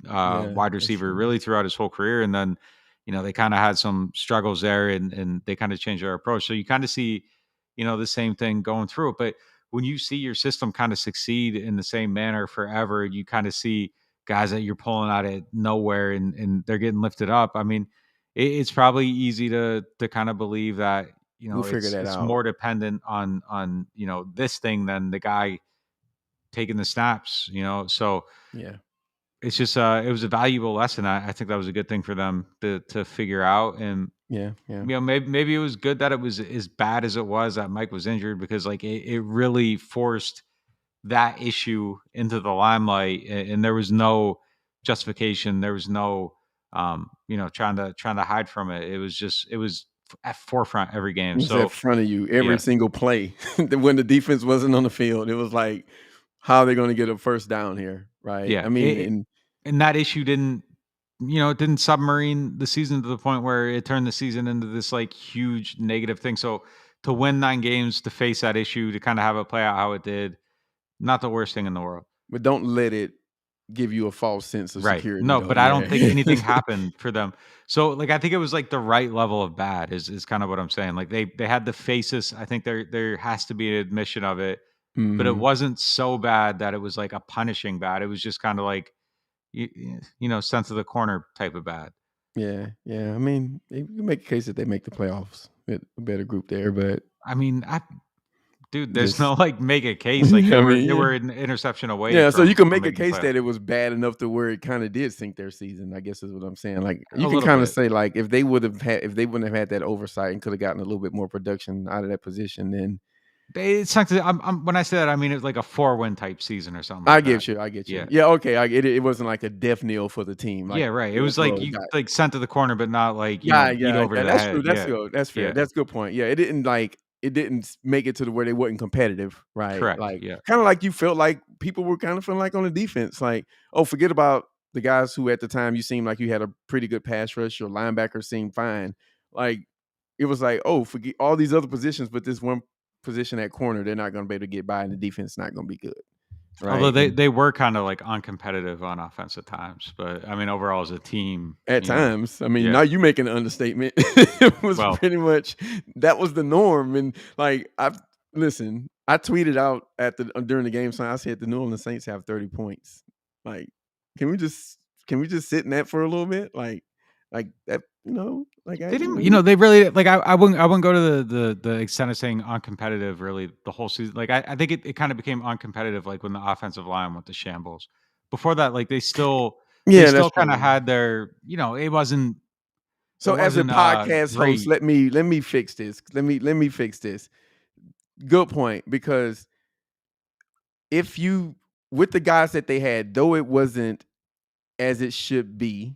Speaker 2: yeah,
Speaker 3: wide
Speaker 2: that's
Speaker 3: receiver
Speaker 2: true.
Speaker 3: really throughout his whole career. And then, they kind of had some struggles there and they kind of changed their approach. So you kind of see, the same thing going through it. But when you see your system kind of succeed in the same manner forever, you kind of see guys that you're pulling out of nowhere and they're getting lifted up. I mean, it's probably easy to kind of believe that
Speaker 2: We'll figure that
Speaker 3: it's
Speaker 2: out.
Speaker 3: more dependent on this thing than the guy taking the snaps. So
Speaker 2: Yeah,
Speaker 3: it's just it was a valuable lesson. I think that was a good thing for them to figure out. And
Speaker 2: yeah, yeah,
Speaker 3: maybe it was good that it was as bad as it was that Mike was injured, because like it really forced that issue into the limelight, and there was no justification. There was no trying to hide from it. It was at forefront every game.
Speaker 2: It was
Speaker 3: So
Speaker 2: in front of you every
Speaker 3: yeah,
Speaker 2: single play. When the defense wasn't on the field, it was like, how are they going to get a first down here, right?
Speaker 3: yeah.
Speaker 2: I mean,
Speaker 3: And that issue it didn't submarine the season to the point where it turned the season into this like huge negative thing. So to win 9 games, to face that issue, to kind of have it play out how it did, not the worst thing in the world.
Speaker 2: but don't let it give you a false sense of
Speaker 3: Right.
Speaker 2: security,
Speaker 3: No,
Speaker 2: though.
Speaker 3: but I don't think
Speaker 2: Yeah.
Speaker 3: anything happened for them. So like I think it was like the right level of bad is kind of what I'm saying. Like they had the faces. I think there has to be an admission of it, but it
Speaker 2: Mhm.
Speaker 3: wasn't so bad that it was like a punishing bad. It was just kind of like sense of the corner type of bad.
Speaker 2: Yeah, yeah. I mean, you can make a case that they make the playoffs with a better group there, but
Speaker 3: I mean, dude, there's
Speaker 2: just
Speaker 3: no like make a case. Like
Speaker 2: I mean,
Speaker 3: they
Speaker 2: yeah.
Speaker 3: were an interception away
Speaker 2: Yeah, so you can
Speaker 3: from
Speaker 2: make a
Speaker 3: making the
Speaker 2: case
Speaker 3: playoffs.
Speaker 2: that it was bad enough to where it kind of did sink their season, I guess is what I'm saying. Like
Speaker 3: A
Speaker 2: you can
Speaker 3: little
Speaker 2: kind of
Speaker 3: bit.
Speaker 2: say like if they wouldn't have had that oversight and could have gotten a little bit more production out of that position, then
Speaker 3: It sucks. When I say that, I mean it's like a 4-win type season or something
Speaker 2: I
Speaker 3: like that.
Speaker 2: get you. I get you.
Speaker 3: Yeah.
Speaker 2: Yeah, okay. I get it. It wasn't like a death knell for the team. Like,
Speaker 3: Yeah, right. It
Speaker 2: like
Speaker 3: was
Speaker 2: well,
Speaker 3: like you like sent to the corner, but not like,
Speaker 2: yeah,
Speaker 3: beat
Speaker 2: yeah,
Speaker 3: over
Speaker 2: yeah.
Speaker 3: the
Speaker 2: That's true.
Speaker 3: head.
Speaker 2: That's
Speaker 3: Yeah.
Speaker 2: good. That's fair.
Speaker 3: Yeah.
Speaker 2: That's a good point. Yeah, it didn't make it to the where they wasn't competitive, right?
Speaker 3: Correct.
Speaker 2: Like
Speaker 3: Yeah.
Speaker 2: kind of like you felt like people were kind of feeling like on the defense, like, oh, forget about the guys who at the time you seemed like you had a pretty good pass rush. Your linebackers seemed fine. Like it was like, oh, forget all these other positions, but this one position at corner, they're not going to be able to get by, and the defense is not going to be good,
Speaker 3: Although
Speaker 2: right?
Speaker 3: they were kind of like uncompetitive on offense at times, but I mean overall as a team,
Speaker 2: At times, I mean,
Speaker 3: yeah.
Speaker 2: now you making an understatement. It was
Speaker 3: Well,
Speaker 2: pretty much that was the norm, and like I tweeted out during the game, so I said the New Orleans Saints have 30 points. Like, can we just sit in that for a little bit, like that, like
Speaker 3: they
Speaker 2: actually,
Speaker 3: didn't, they really like. I wouldn't go to the extent of saying uncompetitive. Really, the whole season. Like I think it kind of became uncompetitive. Like when the offensive line went to shambles. Before that, like they still
Speaker 2: yeah, that's
Speaker 3: kind
Speaker 2: true.
Speaker 3: of had their. It wasn't. It
Speaker 2: So as a
Speaker 3: wasn't
Speaker 2: podcast host,
Speaker 3: great.
Speaker 2: let me fix this. Let me fix this. Good point, because if you with the guys that they had, though it wasn't as it should be,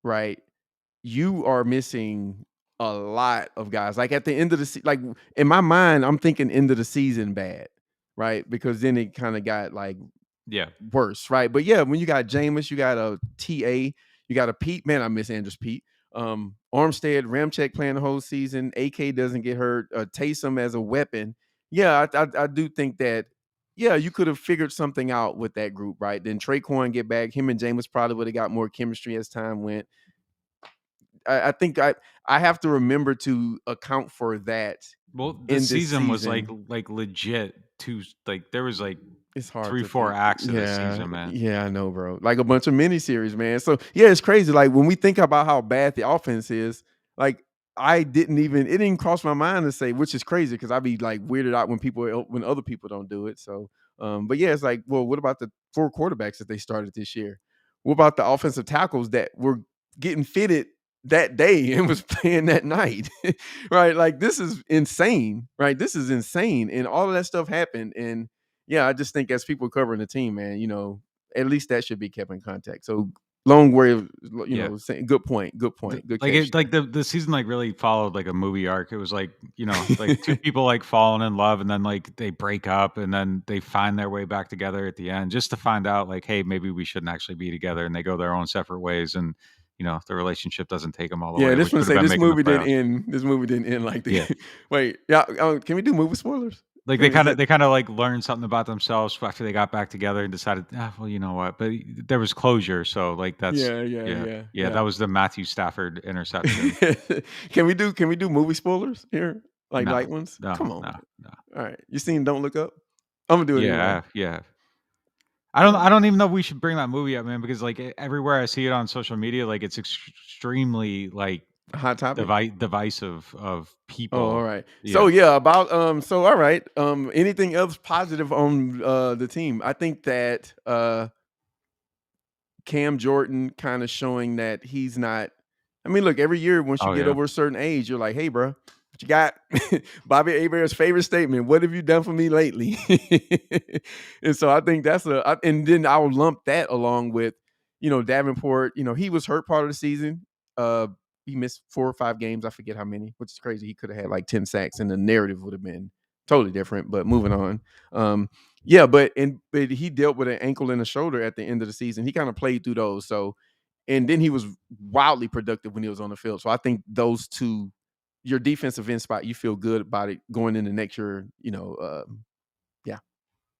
Speaker 2: right? You are missing a lot of guys. Like at the end of the like in my mind, I'm thinking end of the season bad, right? Because then it kind of got like
Speaker 3: Yeah.
Speaker 2: worse, right? But yeah, when you got Jameis, you got a TA, you got a Pete. Man, I miss Andrews Pete. Armstead, Ramczyk playing the whole season. AK doesn't get hurt. Taysom as a weapon. Yeah, I do think that. Yeah, you could have figured something out with that group, right? Then Traquan get back. Him and Jameis probably would have got more chemistry as time went. I think I have to remember to account for that
Speaker 3: Well, the
Speaker 2: in this
Speaker 3: season was like
Speaker 2: season.
Speaker 3: legit there was like
Speaker 2: It's hard
Speaker 3: 3-4
Speaker 2: to
Speaker 3: acts of this
Speaker 2: yeah,
Speaker 3: season, man.
Speaker 2: yeah, I know, bro. Like a bunch of miniseries, man. So yeah, it's crazy. Like when we think about how bad the offense is, like it didn't cross my mind to say, which is crazy because I'd be like weirded out when other people don't do it. So, but yeah, it's like, well, what about the 4 quarterbacks that they started this year? What about the offensive tackles that were getting fitted that day and was playing that night? Right? Like this is insane, right? This is insane, and all of that stuff happened, and yeah, I just think as people covering the team, man, at least that should be kept in context. So long way of,
Speaker 3: Yeah.
Speaker 2: saying good point, good
Speaker 3: Like
Speaker 2: catch.
Speaker 3: it like the season like really followed like a movie arc. It was like, like 2 people like falling in love and then like they break up and then they find their way back together at the end just to find out like, hey, maybe we shouldn't actually be together, and they go their own separate ways, and the relationship doesn't take them all the
Speaker 2: Yeah,
Speaker 3: way,
Speaker 2: this
Speaker 3: which
Speaker 2: one
Speaker 3: would have
Speaker 2: say
Speaker 3: been
Speaker 2: this
Speaker 3: making the
Speaker 2: movie didn't
Speaker 3: playoffs.
Speaker 2: end. This movie didn't end like the
Speaker 3: Yeah.
Speaker 2: wait. Yeah, can we do movie spoilers?
Speaker 3: Like
Speaker 2: Is that-
Speaker 3: they kind of like learned something about themselves after they got back together and decided, well, you know what? But there was closure, so like that's
Speaker 2: yeah.
Speaker 3: that was the Matthew Stafford interception.
Speaker 2: Can we do movie spoilers here? Like
Speaker 3: No,
Speaker 2: light ones?
Speaker 3: no,
Speaker 2: Come on.
Speaker 3: no, no.
Speaker 2: All right. You seen Don't Look Up? I'm gonna do it anyway.
Speaker 3: Yeah. I don't even know if we should bring that movie up, man, because like everywhere I see it on social media, like it's extremely like
Speaker 2: A hot topic.
Speaker 3: divisive of people.
Speaker 2: Oh, all right.
Speaker 3: Yeah.
Speaker 2: So yeah, about so all right. Anything else positive on the team? I think that Cam Jordan kind of showing that he's not. I mean, look, every year once you
Speaker 3: Oh,
Speaker 2: get
Speaker 3: yeah.
Speaker 2: over a certain age, you're like, hey, bro, what you got? Bobby Abear's favorite statement: "What have you done for me lately?" And so I think and then I'll lump that along with, Davenport, he was hurt part of the season. He missed 4 or 5 games. I forget how many, which is crazy. He could have had like 10 sacks and the narrative would have been totally different, but moving on. But he dealt with an ankle and a shoulder at the end of the season. He kind of played through those. So, and then he was wildly productive when he was on the field. So I think those two, your defensive end spot, you feel good about it going into next year,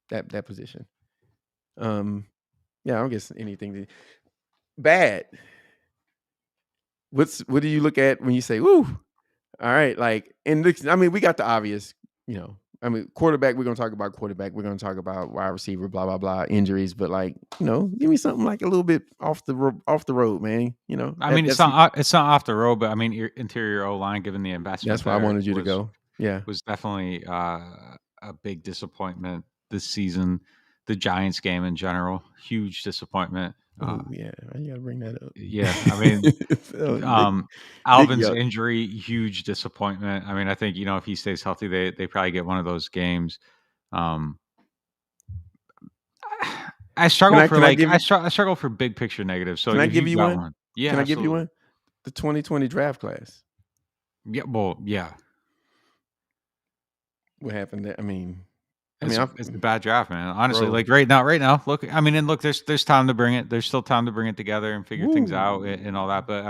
Speaker 2: that position. I don't guess anything bad. What do you look at when you say, "Woo"? All right, we got the obvious, quarterback. We're gonna talk about quarterback. We're gonna talk about wide receiver, blah blah blah, injuries. But give me something like a little bit off the road, man.
Speaker 3: It's not off the road, but I mean, your interior O line, given the investment,
Speaker 2: that's where I wanted you to go. Yeah,
Speaker 3: was definitely a big disappointment this season. The Giants game in general, huge disappointment.
Speaker 2: Yeah, you gotta bring that up.
Speaker 3: Yeah, I mean, Alvin's injury, huge disappointment. I mean, I think if he stays healthy, they probably get one of those games. I struggle for big picture negatives. So
Speaker 2: can I give you one?
Speaker 3: Yeah,
Speaker 2: can I
Speaker 3: absolutely.
Speaker 2: give you one? The 2020 draft class.
Speaker 3: Yeah, well, yeah.
Speaker 2: What happened there?
Speaker 3: It's a bad draft, man. Honestly, like right now, look. There's time to bring it. There's still time to bring it together and figure things out and all that. But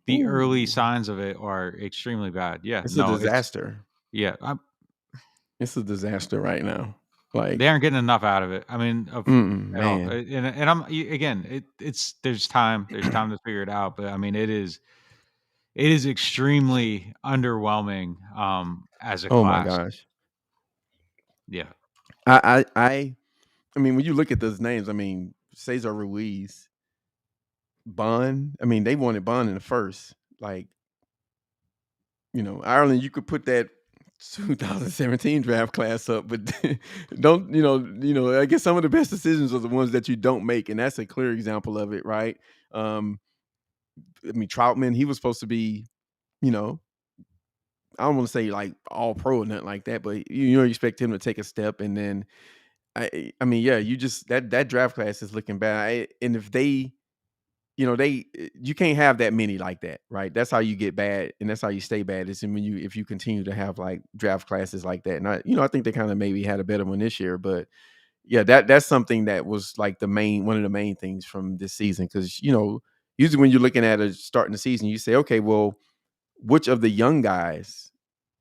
Speaker 3: the early signs of it are extremely bad. Yeah,
Speaker 2: it's a disaster.
Speaker 3: It's
Speaker 2: a disaster right now. Like
Speaker 3: they aren't getting enough out of it.
Speaker 2: man.
Speaker 3: And I'm again. There's time. There's time to figure it out. But it is extremely underwhelming. As a class.
Speaker 2: Oh my gosh.
Speaker 3: Yeah.
Speaker 2: I when you look at those names, Cesar Ruiz, Bond. they wanted Bond in the first. Ireland, you could put that 2017 draft class up, but don't I guess some of the best decisions are the ones that you don't make, and that's a clear example of it, right? Troutman, he was supposed to be, I don't want to say like all pro or nothing like that, but you expect him to take a step, and then you just that draft class is looking bad. And if they, you can't have that many like that, right? That's how you get bad, and that's how you stay bad. Is if you continue to have like draft classes like that. And I think they kind of maybe had a better one this year, but yeah, that's something that was like one of the main things from this season. Because usually when you're looking at starting the season, you say, okay, well, which of the young guys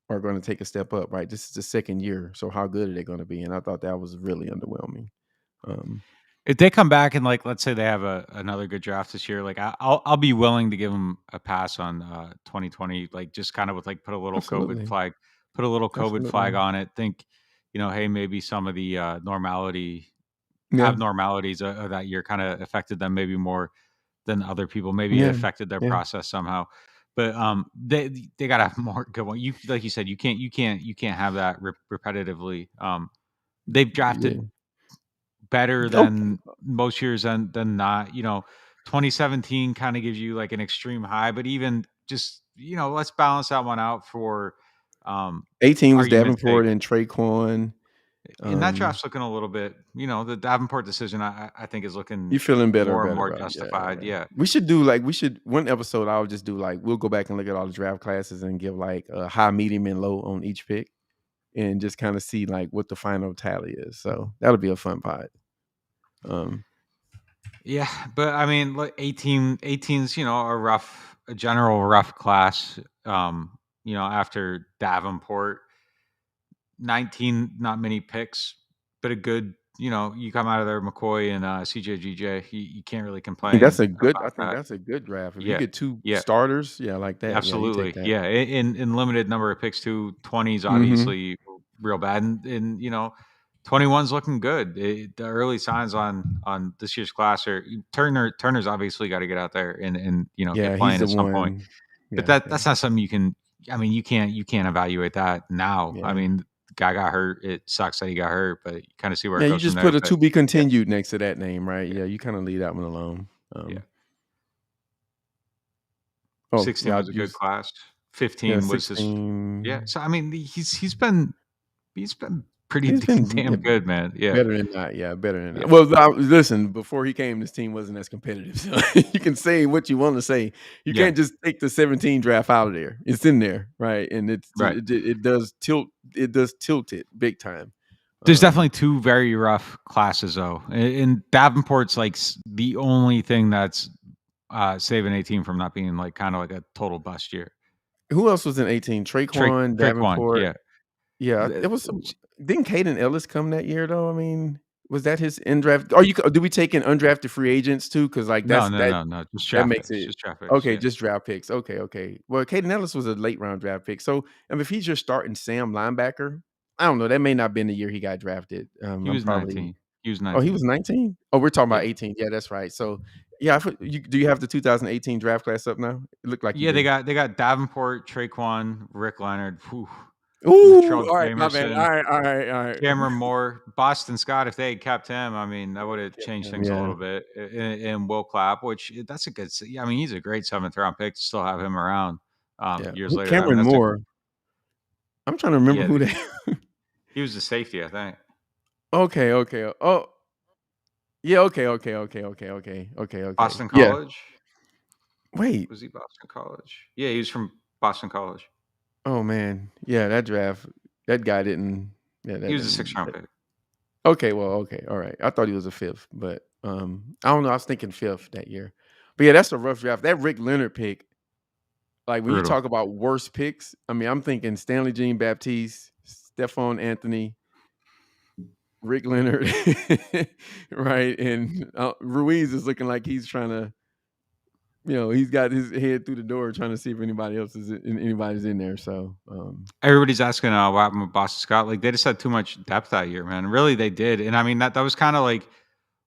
Speaker 2: are going to take a step up, right? This is the second year, so how good are they going to be? And I thought that was really underwhelming.
Speaker 3: If they come back and let's say they have another good draft this year, I'll be willing to give them a pass on 2020, just kind of with put a little
Speaker 2: Absolutely.
Speaker 3: COVID flag, COVID flag on it. Think, hey, maybe some of the abnormalities of that year kind of affected them maybe more than other people. Maybe it affected their process somehow. But they gotta have more good one. You like you said, you can't have that repetitively. They've drafted better than most years than not. 2017 kind of gives you an extreme high, but even just let's balance that one out for
Speaker 2: 18 was Davenport and Traquan.
Speaker 3: And that draft's looking a little bit, the Davenport decision I think is looking
Speaker 2: you feeling better
Speaker 3: more and more justified. Yeah.
Speaker 2: We should do one episode. I'll just do we'll go back and look at all the draft classes and give a high, medium, and low on each pick, and just kind of see what the final tally is. So that'll be a fun pod.
Speaker 3: Yeah, but 18's a general rough class. After Davenport, 19 not many picks, but a good. You come out of there, McCoy and CJGJ. You can't really complain.
Speaker 2: I think that's a good draft. If you get two starters, like that.
Speaker 3: Absolutely, in limited number of picks too. 20's obviously real bad, and 21's looking good. The early signs on this year's class are Turner's obviously got to get out there and get playing at some point. But that's not something you can. You can't evaluate that now.
Speaker 2: Yeah.
Speaker 3: Guy got hurt. It sucks that he got hurt, but you kind of see where it goes.
Speaker 2: You just put a to be continued next to that name, right? Yeah, you kind of leave that one alone.
Speaker 3: 16 was a good class. 15 was
Speaker 2: 16.
Speaker 3: his. Yeah, so he's been pretty
Speaker 2: He's been
Speaker 3: damn good, man. Yeah.
Speaker 2: better than not. Yeah, better than
Speaker 3: Yeah.
Speaker 2: not. Well, listen, before he came, this team wasn't as competitive. So you can say what you want to say. You
Speaker 3: Yeah.
Speaker 2: can't just take the 17 draft out of there. It's in there, right? And
Speaker 3: Right.
Speaker 2: it does tilt it big time.
Speaker 3: There's definitely two very rough classes, though. And Davenport's like the only thing that's saving 18 from not being like kind of like a total bust year.
Speaker 2: Who else was in 18? Traquan,
Speaker 3: Traquan,
Speaker 2: Davenport.
Speaker 3: yeah.
Speaker 2: Yeah, there was some. Didn't Caden Ellis come that year though? I mean, was that his in draft? Or do we take in undrafted free agents too? Because like
Speaker 3: No,
Speaker 2: that
Speaker 3: just
Speaker 2: that
Speaker 3: draft
Speaker 2: makes
Speaker 3: picks.
Speaker 2: it
Speaker 3: Just draft picks.
Speaker 2: okay.
Speaker 3: Yeah.
Speaker 2: Just draft picks. Okay. Well, Caden Ellis was a late round draft pick. So I mean, if he's your starting Sam linebacker, I don't know. That may not have been the year he got drafted.
Speaker 3: He
Speaker 2: I'm
Speaker 3: was
Speaker 2: probably.
Speaker 3: 19. He was
Speaker 2: Oh, he
Speaker 3: 19.
Speaker 2: was 19. Oh, we're talking
Speaker 3: Yeah.
Speaker 2: about 18. Yeah, that's right. So yeah, do you have the 2018 draft class up now? It looked like you
Speaker 3: Yeah, they
Speaker 2: do.
Speaker 3: got Davenport, Traquan, Rick Leonard,
Speaker 2: Ooh,
Speaker 3: Latrell
Speaker 2: all right, my bad.
Speaker 3: Jamerson,
Speaker 2: All right.
Speaker 3: Cameron Moore, Boston Scott. If they had kept him, I mean, that would have changed things a
Speaker 2: Yeah.
Speaker 3: little bit. And Will Clapp, which that's a good. I mean, he's a great 7th round pick to still have him around years
Speaker 2: Who,
Speaker 3: later. I mean,
Speaker 2: Cameron Moore. I'm trying to remember who that.
Speaker 3: he was the safety, I think.
Speaker 2: Okay. Oh, yeah. Okay.
Speaker 3: Boston
Speaker 2: Yeah.
Speaker 3: College.
Speaker 2: Wait.
Speaker 3: Was he Boston College? Yeah, he was from Boston College.
Speaker 2: Oh man. Yeah, that draft. That guy didn't. Yeah,
Speaker 3: He was a 6th round pick.
Speaker 2: Okay. Well. Okay. All right. I thought he was a 5th, but I don't know. I was thinking 5th that year. But yeah, that's a rough draft. That Rick Leonard pick. Like when you
Speaker 3: Brutal.
Speaker 2: talk about worst picks, I mean, I'm thinking Stanley Jean Baptiste, Stephon Anthony, Rick Leonard, right? And Ruiz is looking like he's trying to, he's got his head through the door trying to see if anybody's in there. So
Speaker 3: Everybody's asking what happened with Boston Scott. Like they just had too much depth that year, man. Really, they did. And I mean that was kind of like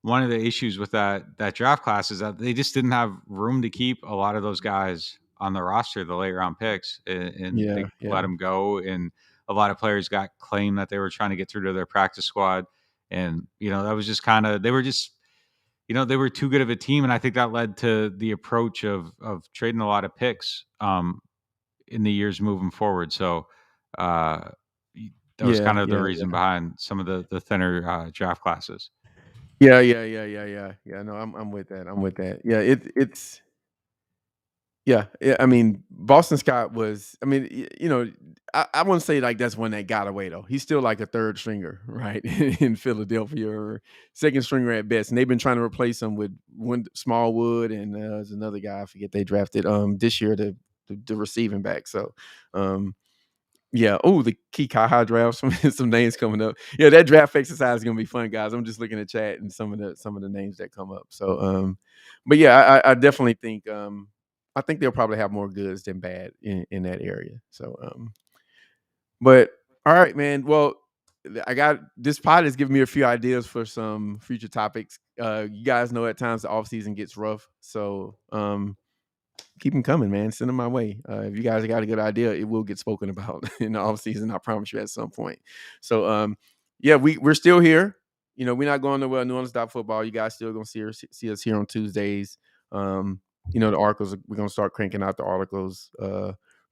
Speaker 3: one of the issues with that draft class is that they just didn't have room to keep a lot of those guys on the roster, the late round picks, and they let them go. And a lot of players got claimed that they were trying to get through to their practice squad, and that was just kind of they were just. They were too good of a team, and I think that led to the approach of trading a lot of picks in the years moving forward. So that was kind of the reason behind some of the thinner draft classes.
Speaker 2: Yeah. No, I'm with that. Yeah, it's. Yeah, I mean, Boston Scott was. I mean, I wouldn't say like that's one that got away though. He's still like a 3rd stringer, right, in Philadelphia, or 2nd stringer at best. And they've been trying to replace him with Smallwood, and there's another guy I forget they drafted this year, the receiving back. So, yeah. Oh, the Key Kaha draft. Some names coming up. Yeah, that draft exercise is gonna be fun, guys. I'm just looking at chat and some of the names that come up. So, but yeah, I definitely think I think they'll probably have more goods than bad in that area. So, but all right, man. Well, I got this pod has given me a few ideas for some future topics. You guys know at times the off season gets rough, so keep them coming, man. Send them my way. If you guys got a good idea, it will get spoken about in the off season. I promise you at some point. So, yeah, we're still here. We're not going nowhere. NewOrleans.Football. You guys still gonna see us here on Tuesdays. The articles, we're gonna start cranking out the articles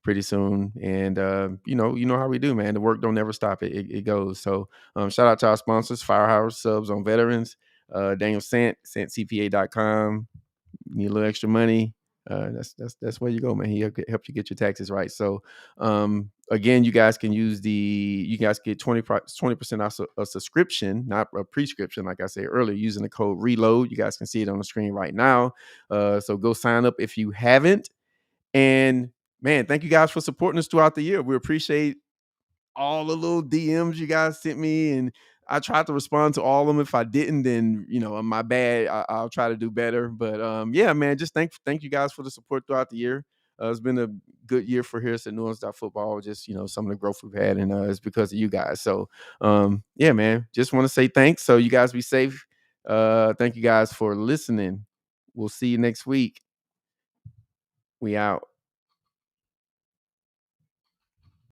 Speaker 2: pretty soon. And you know how we do, man. The work don't never stop. It goes. So shout out to our sponsors, Firehouse Subs on Veterans, Daniel CentCPA.com. Need a little extra money. That's where you go, man. He help you get your taxes right. So again, you guys get 20% off a subscription, not a prescription, like I said earlier, using the code RELOAD. You guys can see it on the screen right now. So go sign up if you haven't. And man, thank you guys for supporting us throughout the year. We appreciate all the little DMs you guys sent me, and I tried to respond to all of them. If I didn't, then my bad. I'll try to do better. But yeah, man, just thank you guys for the support throughout the year. It's been a good year for us at NewOrleans.Football. Just some of the growth we've had, and it's because of you guys. So yeah, man, just want to say thanks. So you guys be safe. Thank you guys for listening. We'll see you next week. We out.